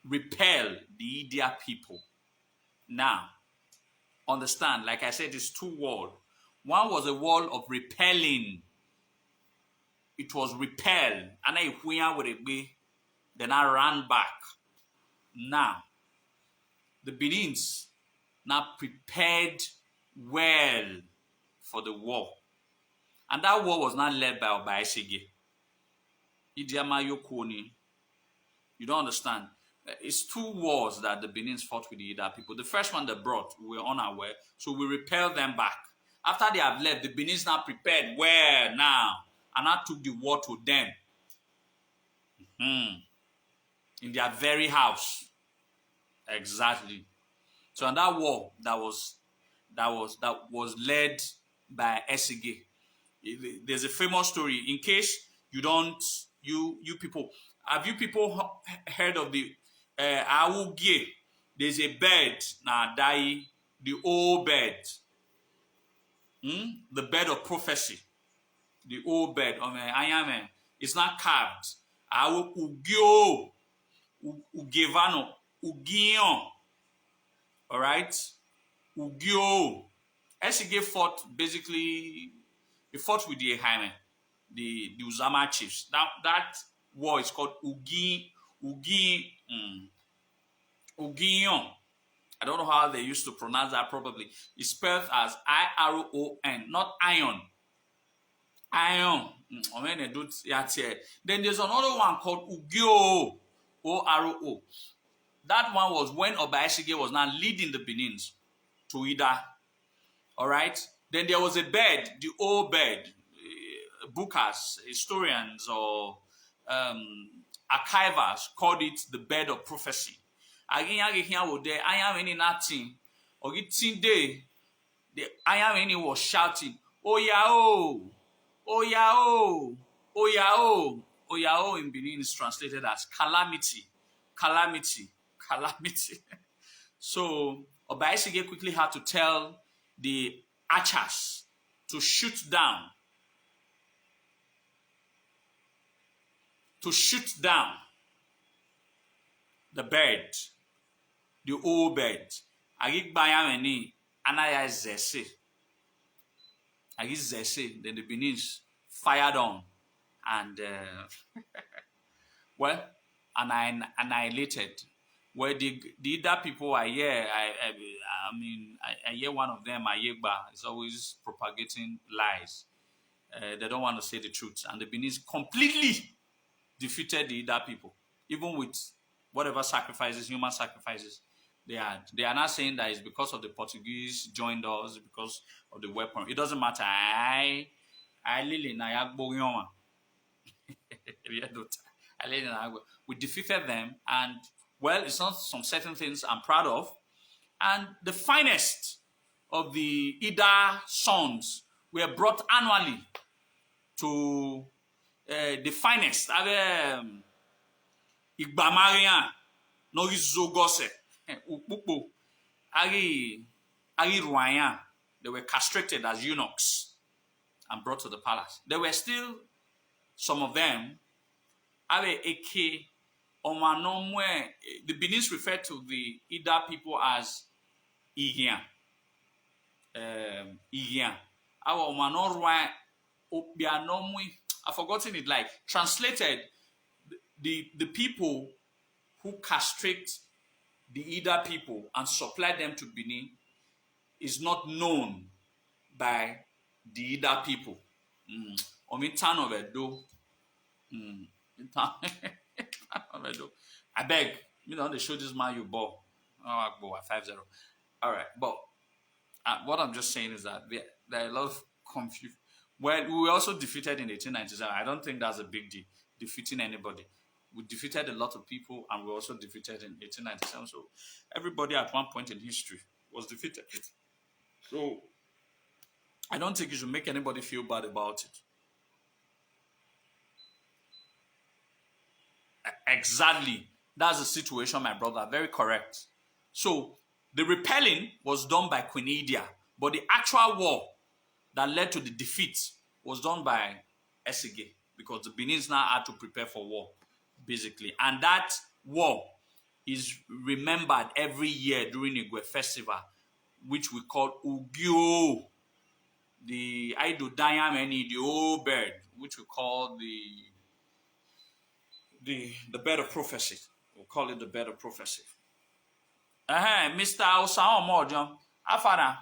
A: Repel the Ida people. Now, understand, like I said, it's two walls. One was a wall of repelling. It was repelled. And I went with it. Then I ran back. Now, the Benins now prepared well for the war. And that war was not led by Obaisege. Idiama Yokoni. You don't understand. It's two wars that the Benins fought with the Ida people. The first one they brought, we were unaware, so we repelled them back. After they have left, the Benins now prepared well now, and I took the war to them. In their very house. Exactly. So in that war that was led by Esige. There's a famous story. In case you don't, you people, have you people heard of the Awugie? There's a bird now the old bird. The bird of prophecy. The old bird. It's not carved. Awu Ugio. Ugevano. Ugion. Alright? Ugio. Esige fought basically, he fought with the Jaime, the Uzama chiefs. That war is called Ugion. I don't know how they used to pronounce that probably. It's spelled as I-R-O-N, not iron. Iron. Then there's another one called Ugio. O-R-O. That one was when Obaisege was now leading the Benins to Ida. All right? Then there was a bird, the old bird. Bookers, historians, or archivers called it the bird of prophecy. Again, I am any nothing. Or it's day, I am any was shouting, oh yeah, oh, oh yeah, oh, oh yeah, oh, oh yeah, oh in Benin is translated as calamity, calamity, calamity. So Obaisege quickly had to tell the archers to shoot down the bird, the old bird. Agik bayameni anaya zese. Agik zese. Then the Benins fired on and well, annihilated. Where the Ida people are here, I hear one of them, Ayegba, is always propagating lies. They don't want to say the truth. And the Benins completely defeated the Ida people, even with whatever sacrifices, human sacrifices they had. They are not saying that it's because of the Portuguese joined us, because of the weapon. It doesn't matter. We defeated them, and well, it's not some certain things I'm proud of. And the finest of the Ida sons were brought annually to the finest. Igbamarian, Norizogose, Ukpupo, Ari Ruayan. They were castrated as eunuchs and brought to the palace. There were still some of them. The Benin's referred to the Ida people as Igian. I've forgotten it. Like translated, the people who castrate the Ida people and supply them to Benin is not known by the Ida people. I beg, they show this man you ball. Oh, I go at 5-0. All right, but what I'm just saying is that there are a lot of confusion. Well, we were also defeated in 1897. I don't think that's a big deal, defeating anybody. We defeated a lot of people, and we also defeated in 1897. So everybody at one point in history was defeated. So I don't think you should make anybody feel bad about it. Exactly. That's the situation, my brother. Very correct. So the repelling was done by Queen Idia, but the actual war that led to the defeat was done by Esige, because the Benins now had to prepare for war, basically. And that war is remembered every year during Igwe festival, which we call Ugyo, the Aido Dayameni, the old bird, which we call the bird of prophecy. We'll call it the bird of prophecy. Mr. Osao Morjan, Afana,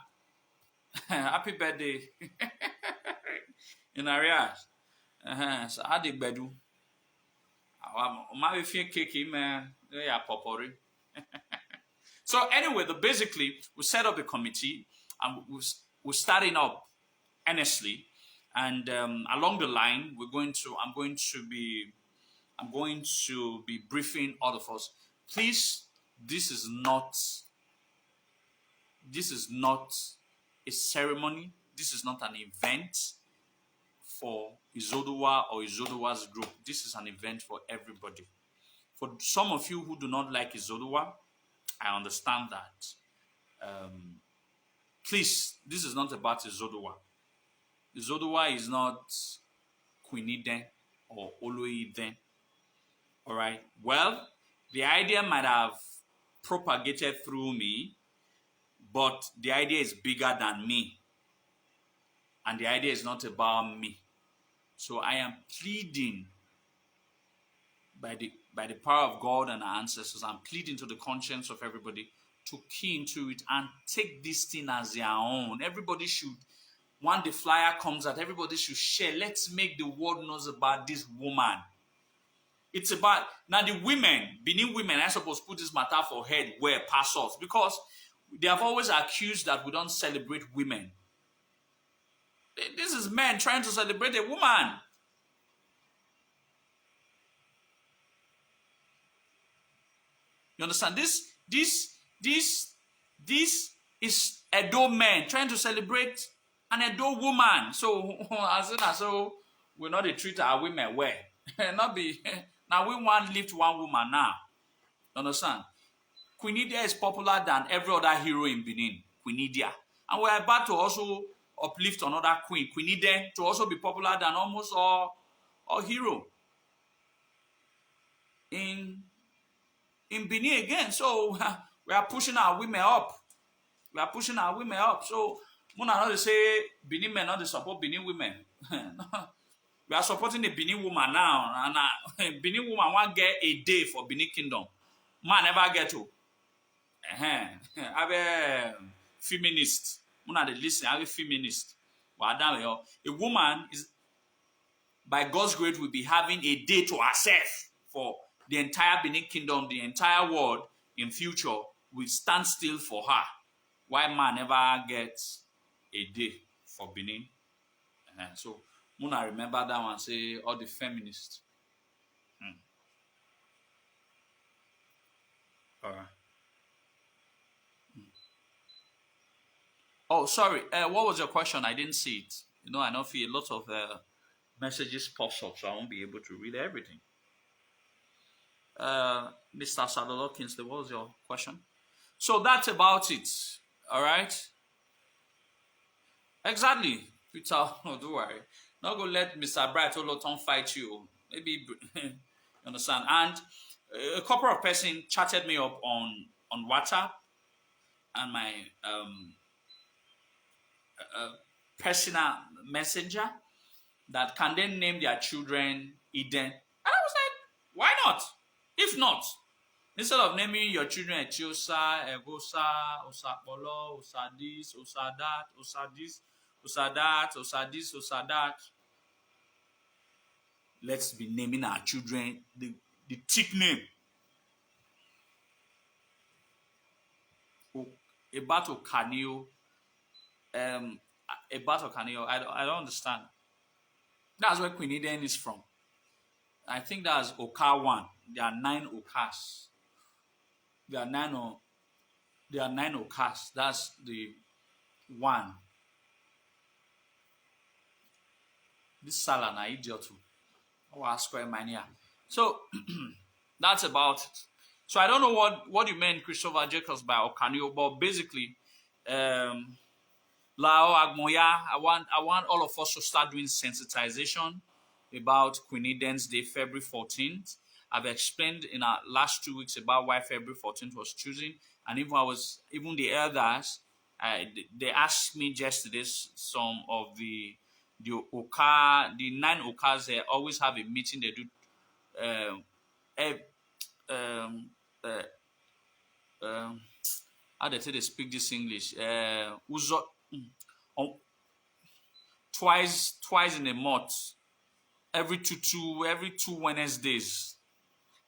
A: happy birthday. In areas. So I did bedu. My cake, man. Yeah, popori. So anyway, basically we set up a committee and we're starting up earnestly, and along the line I'm going to be briefing all of us. Please, this is not a ceremony. This is not an event for Izoduwa or Izoduwa's group. This is an event for everybody. For some of you who do not like Izoduwa, I understand that. Please, this is not about Izoduwa. Izoduwa is not Queen Iden or oloi iden. All right. Well, the idea might have propagated through me, but the idea is bigger than me. And the idea is not about me. So I am pleading by the power of God and our ancestors, I'm pleading to the conscience of everybody to key into it and take this thing as their own. Everybody should, when the flyer comes out, everybody should share. Let's make the world knows about this woman. It's about, now the women, Benin women, I suppose put this matter for head where pass us, because they have always accused that we don't celebrate women. This is men trying to celebrate a woman. You understand? This is Edo men trying to celebrate an Edo woman. So so we're not to treat our women well. Not be now we want to lift one woman now. You understand? Queen Idia is popular than every other hero in Benin. Queen Idia. And we're about to also uplift another queen, Queen Iden, to also be popular than almost all hero in Benin again. So we are pushing our women up. So Muna not say Benin men not to support Benin women. We are supporting the Benin woman now, and Benin woman want get a day for Benin Kingdom. Man never get to. I'm feminist. Muna de listen. I'm a feminist. A woman is, by God's grace, will be having a day to herself for the entire Benin Kingdom, the entire world in future will stand still for her. Why man never gets a day for Benin? So Muna remember that one, say all the feminists. All right. Oh, sorry. What was your question? I didn't see it. I know feel a lot of messages pops up, so I won't be able to read everything. Mr. Sadolo Kingsley, what was your question? So that's about it. All right. Exactly. Peter, no, don't worry. Not gonna let Mr. Bright Oloton fight you. Maybe you understand. And a couple of person chatted me up on WhatsApp and my personal messenger that can then name their children Eden. And I was like, why not? If not, instead of naming your children Etiosa, Egosa, Osapolo, Osadis, Osadat, Osadis, Osadat, Osadis, Osadat, let's be naming our children the thick name. About Okanio, about Okanio, I don't understand. That's where Queen Eden is from. I think that's Oka 1. There are 9 Okas. There are 9 or there are 9 Okas. That's the 1. This Salah na idiot too. Square mania. So that's about it. So I don't know what you meant, Christopher Jacobs, by Okanio, but basically, Lao Agmoya, I want all of us to start doing sensitization about Queen Eden's Day, February 14th. I've explained in our last 2 weeks about why February 14th was chosen, and even the elders, they asked me yesterday some of the Oka, the 9 Okas. They always have a meeting. They do um, uh, um, how they say they speak this English. Um, twice in a month, every two Wednesdays.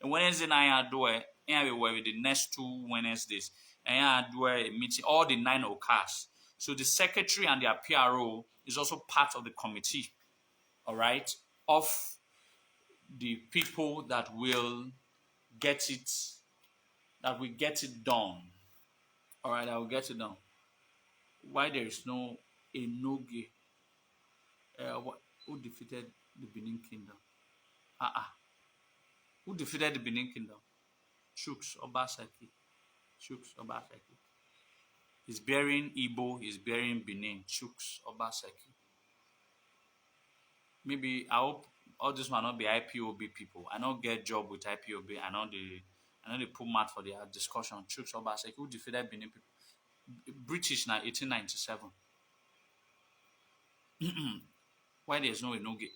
A: And Wednesday night I do it. And we the next 2 Wednesdays. And I do a meeting all the 9 Okas. So the secretary and their PRO is also part of the committee. All right, of the people that will get it, done. All right, I will get it done. Why there is no Enoge? Who defeated the Benin Kingdom? Who defeated the Benin Kingdom? Chuks Obaseki. He's bearing Igbo, he's bearing Benin. Chuks Obaseki. Maybe I hope all this might not be IPOB people. I don't get job with IPOB. I know they put mad for their discussion. Chuks Obaseki, who defeated Benin people? British na 1897. Why there's no Enoge?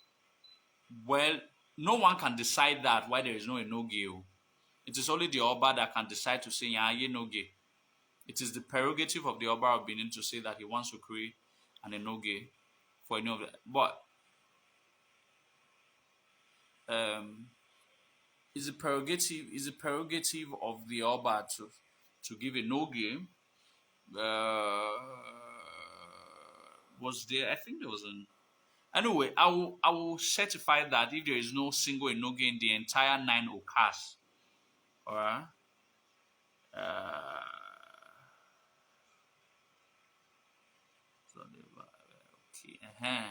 A: Well, no one can decide that why there is no Enoge. It is only the Oba that can decide to say Enoge. It is the prerogative of the Oba of Benin to say that he wants to create an Enoge for any of that. But it's a prerogative of the Oba to give Enoge. Was there? I think there was an. Anyway, I will certify that if there is no single Enoge in the entire 9 Okas, alright. Okay.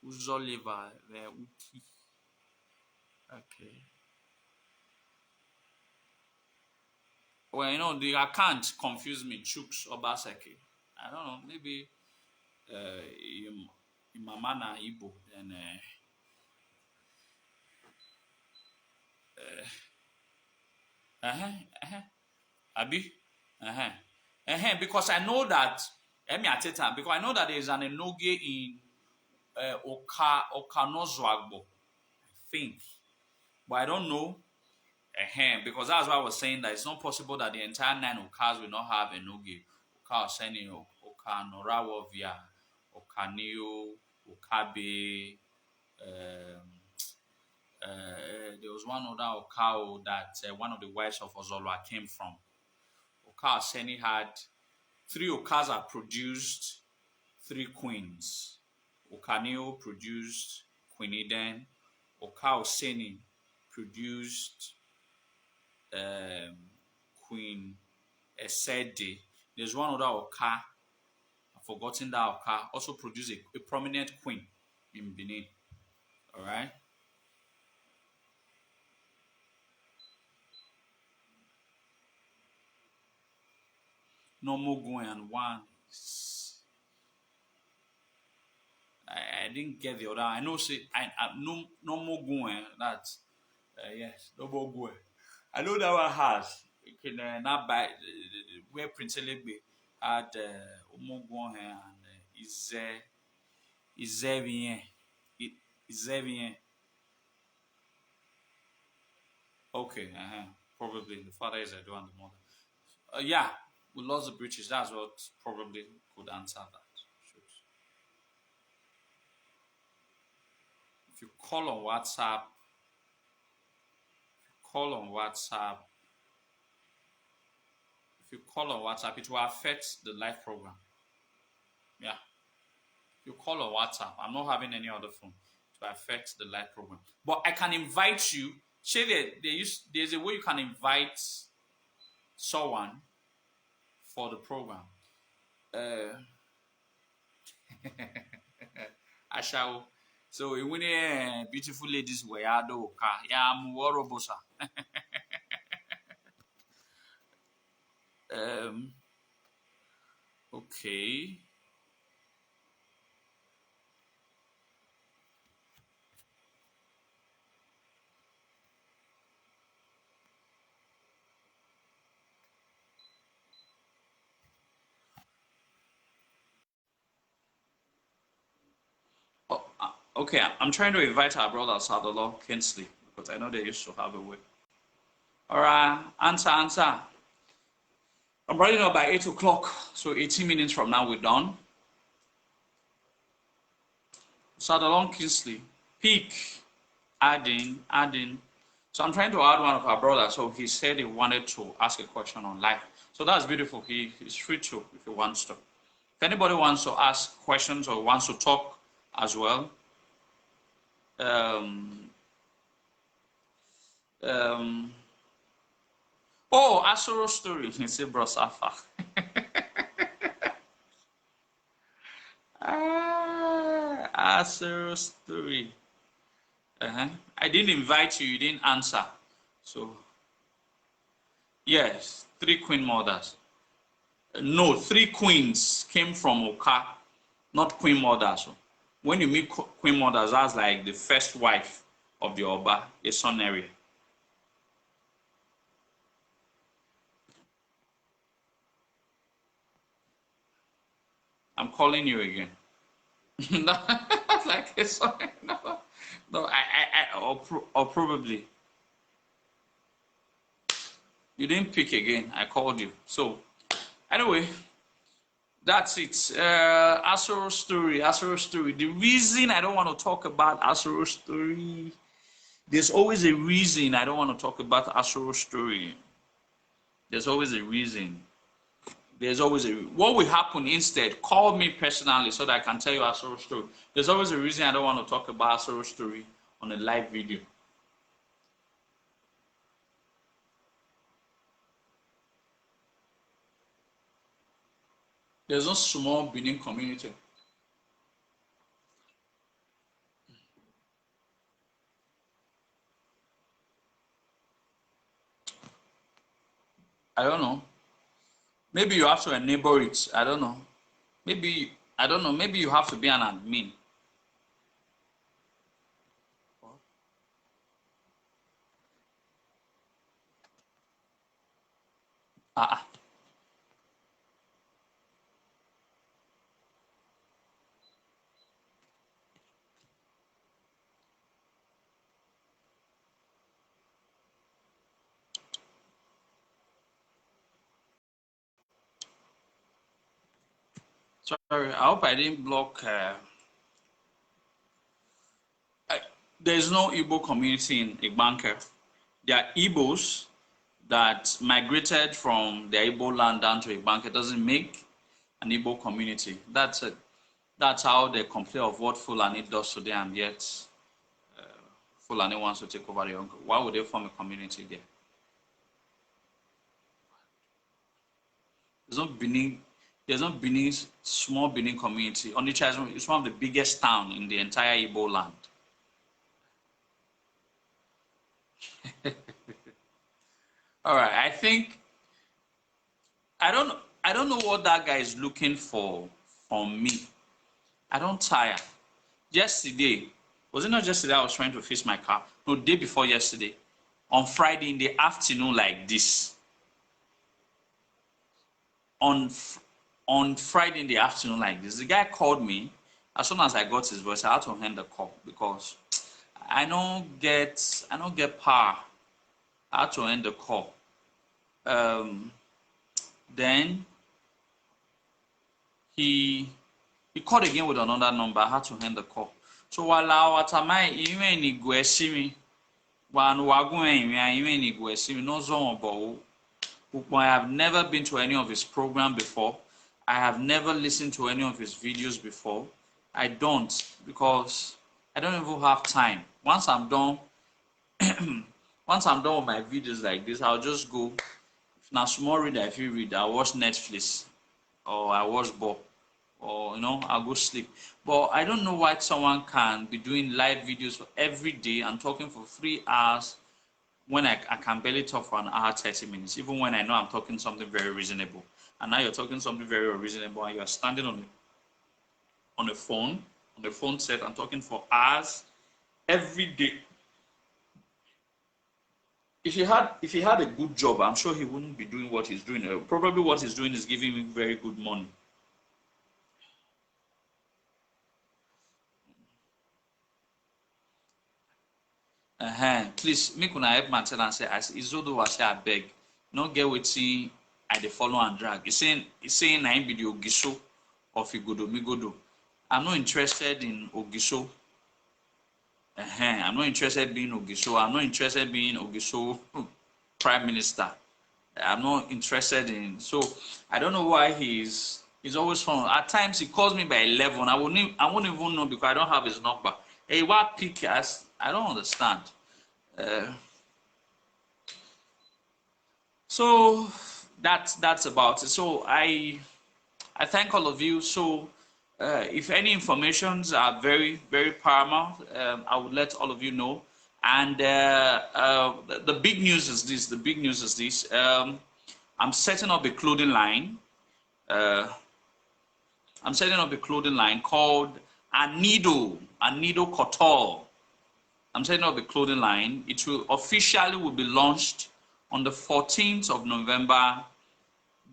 A: Uzoliva uki. Okay. Well, the account confused me. Chuks Obaseki. I don't know. Maybe Mama na Igbo and Abi, because I know that. Let me because I know that there is an Enoge in Okanozwagbo, I think, but I don't know. Because that's why I was saying that it's not possible that the entire 9 Okas will not have Enoge. Oka Oseni, Oka Norawovia, Okaneo, Okabe. There was one other Okao that one of the wives of Ozolwa came from. Oka Oseni had 3 Okas are produced 3 queens. Okaneo produced Queen Eden. Oka Oseni produced Queen Esede. There's one other Oka, I've forgotten that Oka, also produced a prominent queen in Benin. All right. Nomogun and one. I didn't get the other. I know say I no more going that yes, no more going. I know that one has. You can not buy where Prince Elegbe had Omogun and Izevien. Izevien. Okay, probably the father is Edo and the mother. Yeah, we lost the British. That's what probably could answer that. Should. If you call on WhatsApp, call on WhatsApp. If you call on WhatsApp, it will affect the live program. Yeah. If you call on WhatsApp, I'm not having any other phone to affect the live program. But I can invite you. There's a way you can invite someone for the program. I shall. So when beautiful ladies were okay. Oh, okay, I'm trying to invite our brother Sadolo Kinsley because I know they used to have a way. All right, answer. I'm running up by 8 o'clock, so 18 minutes from now we're done. Sadolo Kinsley, peak, adding. So I'm trying to add one of our brothers. So he said he wanted to ask a question on live. So that's beautiful. He's free to if he wants to. If anybody wants to ask questions or wants to talk as well, oh, Asoro story. He said, Bro Safa. Asoro story. I didn't invite you. You didn't answer. So, yes, 3 queen mothers. No, 3 queens came from Oka, not queen mothers. So when you meet queen mothers, that's like the first wife of the Oba, a son area. I'm calling you again. Like a son. No, or probably. You didn't pick again. I called you. So, anyway, that's it. Asoro story. The reason I don't want to talk about Asoro story, there's always a reason I don't want to talk about Asoro story. There's always a reason. What will happen instead? Call me personally so that I can tell you Asoro story. There's always a reason I don't want to talk about Asoro story on a live video. There's no small Benin community. I don't know. Maybe you have to enable it. I don't know. Maybe you have to be an admin. Sorry, I hope I didn't block. There's no Igbo community in Igbanke. There are Igbos that migrated from their Igbo land down to Igbanke. It doesn't make an Igbo community. That's it. That's how they complain of what Fulani does to them, and yet Fulani wants to take over the Yonko. Why would they form a community there? There's no Benin, small Benin community. Onitsha is one of the biggest towns in the entire Igbo land. All right, I don't know what that guy is looking for from me. I don't tire. Yesterday, was it not yesterday I was trying to fix my car? No, day before yesterday. On Friday in the afternoon like this. On Friday in the afternoon like this, the guy called me. As soon as I got his voice, I had to end the call because I don't get power. I had to end the call. Then he called again with another number. I had to end the call. So while I was at my even in Guesimi, one wagon even in Guesimi, no zone about. I have never been to any of his program before. I have never listened to any of his videos before. I don't, because I don't even have time. Once I'm done, once I'm done with my videos like this, I'll just go. If now small reader, if you read, I watch Netflix or I watch ball, or I'll go sleep. But I don't know why someone can be doing live videos for every day and talking for 3 hours when I can barely talk for an hour, 30 minutes, even when I know I'm talking something very reasonable. And now you're talking something very unreasonable and you're standing on the phone set and talking for hours every day. If he had a good job, I'm sure he wouldn't be doing what he's doing. Probably what he's doing is giving him very good money. Please make una help my tell and say as Izodo was say abeg, no get wetin I dey follow and drag. He's saying na him be the Ogisho of Igodo. I'm not interested in Ogisho. I'm not interested in being Ogisho. I'm not interested in being Ogisho Prime Minister. I'm not interested in. So I don't know why he's always phone. At times he calls me by 11. I won't even know because I don't have his number. Hey, what pick us? I don't understand. So that's about it. So I thank all of you. So if any informations are very, very paramount, I would let all of you know. And the big news is this. The big news is this. I'm setting up a clothing line. I'm setting up a clothing line called Anido Couture. I'm setting up a clothing line. It will officially be launched on the 14th of November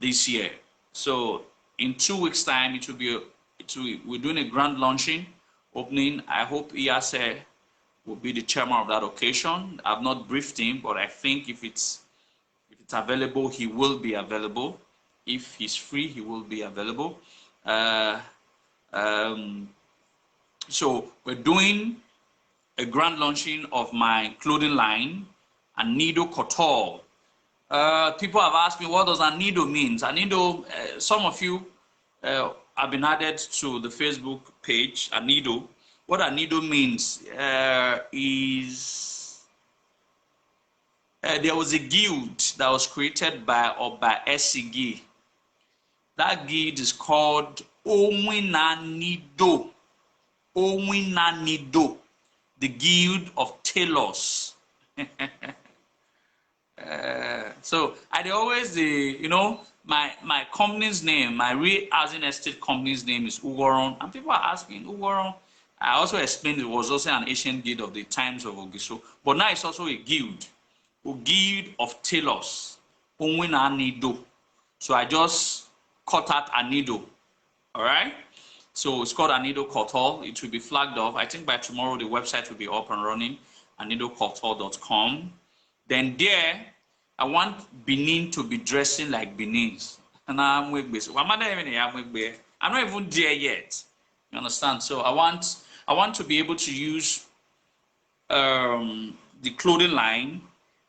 A: this year. So in 2 weeks' time, we're doing a grand launching opening. I hope Iyase will be the chairman of that occasion. I've not briefed him, but I think if it's available, he will be available. If he's free, he will be available. So we're doing a grand launching of my clothing line, Anido Couture. People have asked me, what does Anido mean? Anido, some of you have been added to the Facebook page, Anido. What Anido means is there was a guild that was created by Esigi. That guild is called Owinanido. Owinanido, the Guild of Tailors. So I always my company's name, my real housing estate company's name is Ugoron, and people are asking Ugoron. I also explained it was also an ancient guild of the times of Ogisho, but now it's also a guild of tailors. Owinanido. So I just cut out Anido. All right. So it's called Anido Couture. It will be flagged off. I think by tomorrow the website will be up and running, anidocouture.com. Then there, I want Benin to be dressing like Benin's. And I'm not even there yet. You understand? So I want to be able to use the clothing line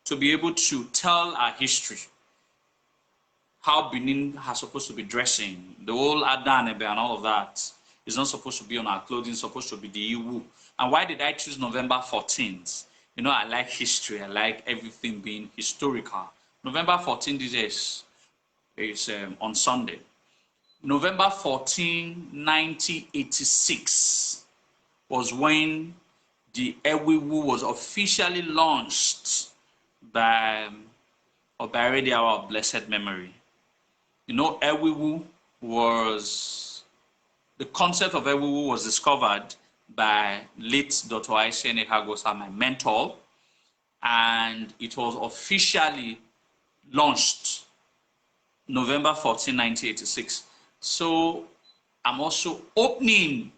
A: to be able to tell our history. How Benin has supposed to be dressing, the whole Adanebe and all of that is not supposed to be on our clothing, it's supposed to be the Iwu. And why did I choose November 14th? You know, I like history. I like everything being historical. November 14 this is on Sunday. November 14, 1986 was when the Ewiwu was officially launched by Obaridi Hour of Blessed Memory. You know, Ewiwu was, the concept of Ewiwu was discovered by late Dr. Aisene Hagosa, my mentor, and it was officially launched November 14, 1986. So I'm also opening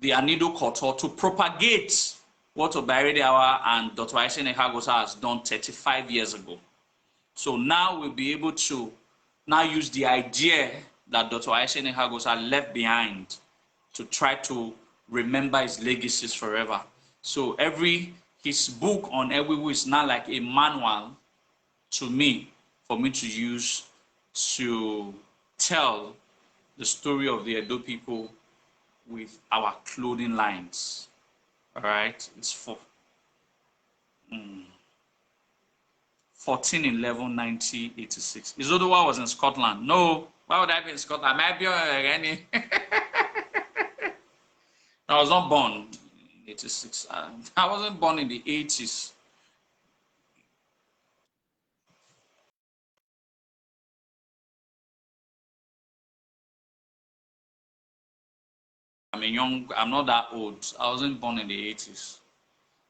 A: the Anido Koto to propagate what Obaridi Hour and Dr. Aisene Hagosa has done 35 years ago. So now we'll be able to now use the idea that Dr. Aisene Hagosa left behind to try to remember his legacies forever. So his book on Ewiwu is now like a manual to me, for me to use to tell the story of the Edo people with our clothing lines. All right, it's for 14/11/1986. Izodowa was in Scotland. No, why would I be in Scotland? I might be any. I was not born in 86. I wasn't born in the 80s. I'm not that old. I wasn't born in the 80s.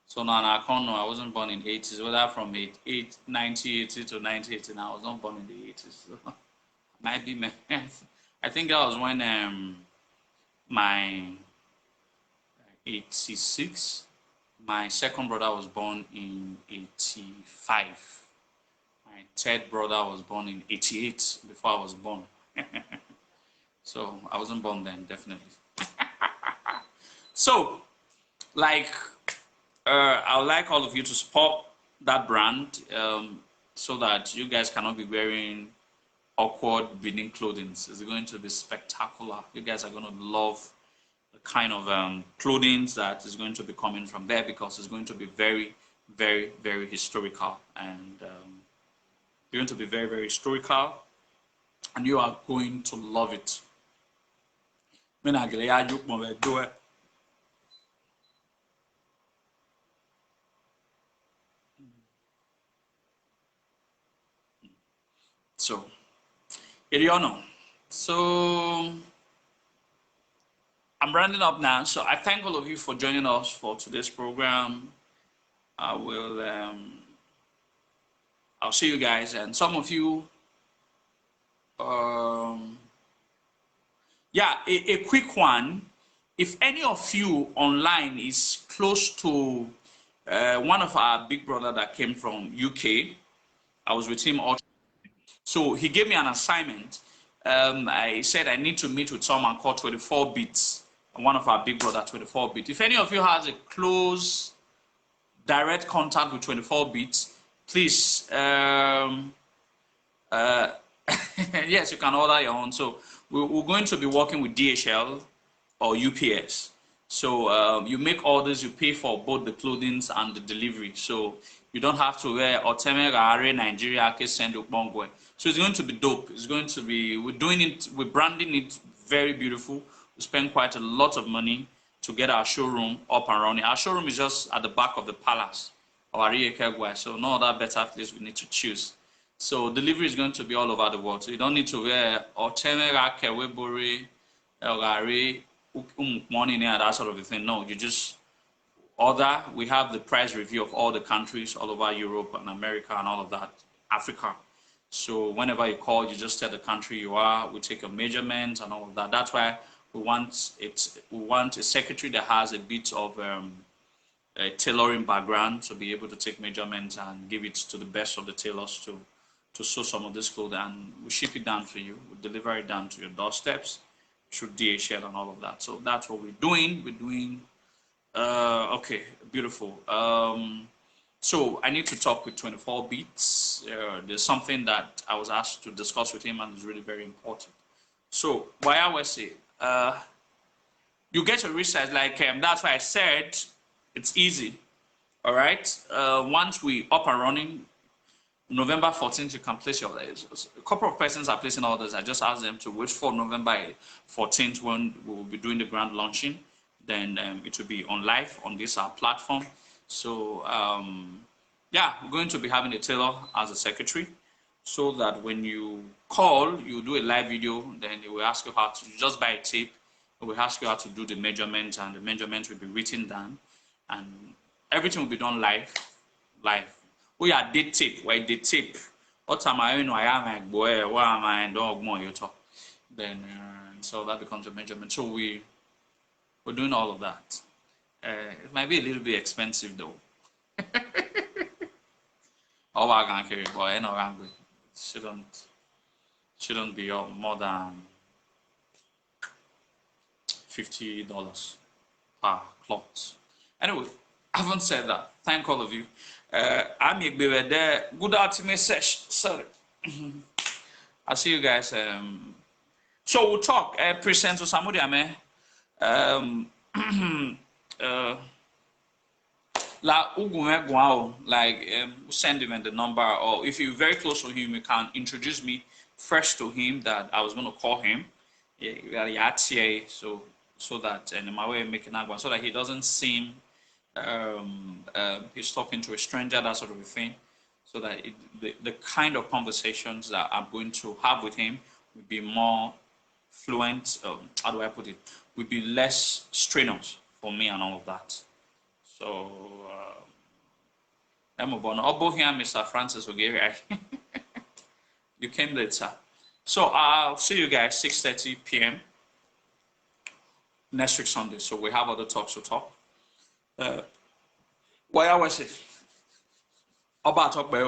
A: So now I can't know. I wasn't born in the 80s, whether from 1980 to 1989. I was not born in the 80s. So might be. I think that was when my 86. My second brother was born in 85. My third brother was born in 88 before I was born. So I wasn't born then, definitely. So, like, I would like all of you to support that brand so that you guys cannot be wearing awkward Benin clothing. It's going to be spectacular. You guys are going to love the kind of clothing that is going to be coming from there, because it's going to be very, very, very historical, and you're going to be very, very historical, and you are going to love it. So, Iriono. So I'm rounding up now. So I thank all of you for joining us for today's program. I'll see you guys, and some of you, yeah, a quick one. If any of you online is close to one of our big brother that came from UK, I was with him all. So he gave me an assignment. I said I need to meet with someone called 24 Bits, one of our big brother 24 Bit. If any of you has a close direct contact with 24 Bits, please, yes, you can order your own. So we're going to be working with DHL or UPS. So you make orders, you pay for both the clothing and the delivery. So you don't have to wear Otemegare Nigeria send Ubongwe. So it's going to be dope. It's going to be, we're branding it very beautiful. We spend quite a lot of money to get our showroom up and running. Our showroom is just at the back of the palace, so no other better place we need to choose. So delivery is going to be all over the world. So you don't need to wear Otemegare Kewebore, morning and that sort of a thing. No, you just order. We have the price review of all the countries all over Europe and America and all of that, Africa. So whenever you call, you just tell the country you are. We take your measurements and all of that. That's why we want it. We want a secretary that has a bit of a tailoring background to be able to take measurements and give it to the best of the tailors to sew some of this clothing, and we ship it down for you. We deliver it down to your doorsteps through DHL and all of that. So that's what we're doing. We're doing okay, beautiful. So I need to talk with 24 Beats. There's something that I was asked to discuss with him, and it's really very important. So why I was say, you get your research, like that's why I said it's easy. All right. Once we up and running, November 14th, you can place your orders. A couple of persons are placing orders. I just asked them to wait for November 14th when we will be doing the grand launching. Then it will be on live on this platform. So yeah, we're going to be having a tailor as a secretary, so that when you call, you do a live video. Then it will ask you how to just buy a tape. It will ask you how to do the measurements, and the measurements will be written down, and everything will be done live. We are date tape. Why date tape? What time I know I am like boy, what am I dog more you talk? Then so that becomes a measurement. So we're doing all of that. It might be a little bit expensive though. All I can carry, boy, I know I'm good. Shouldn't be more than $50 per cloth. Anyway, I haven't said that. Thank all of you. I'm there. Good ultimate session. Sorry. I'll see you guys. So we'll talk. Present to somebody. Like send him the number, or if you're very close to him, you can introduce me first to him that I was going to call him. Yeah, so that and my way of making that one, so that he doesn't seem he's talking to a stranger, that sort of a thing, so that the kind of conversations that I'm going to have with him will be more fluent. How do I put it? Will be less strenuous for me and all of that. So I'm about here, Mr. Francis Ogiri. You came late, sir. So I'll see you guys 6:30 p.m. next week Sunday. So we have other talks to talk. Why I was it? About talk by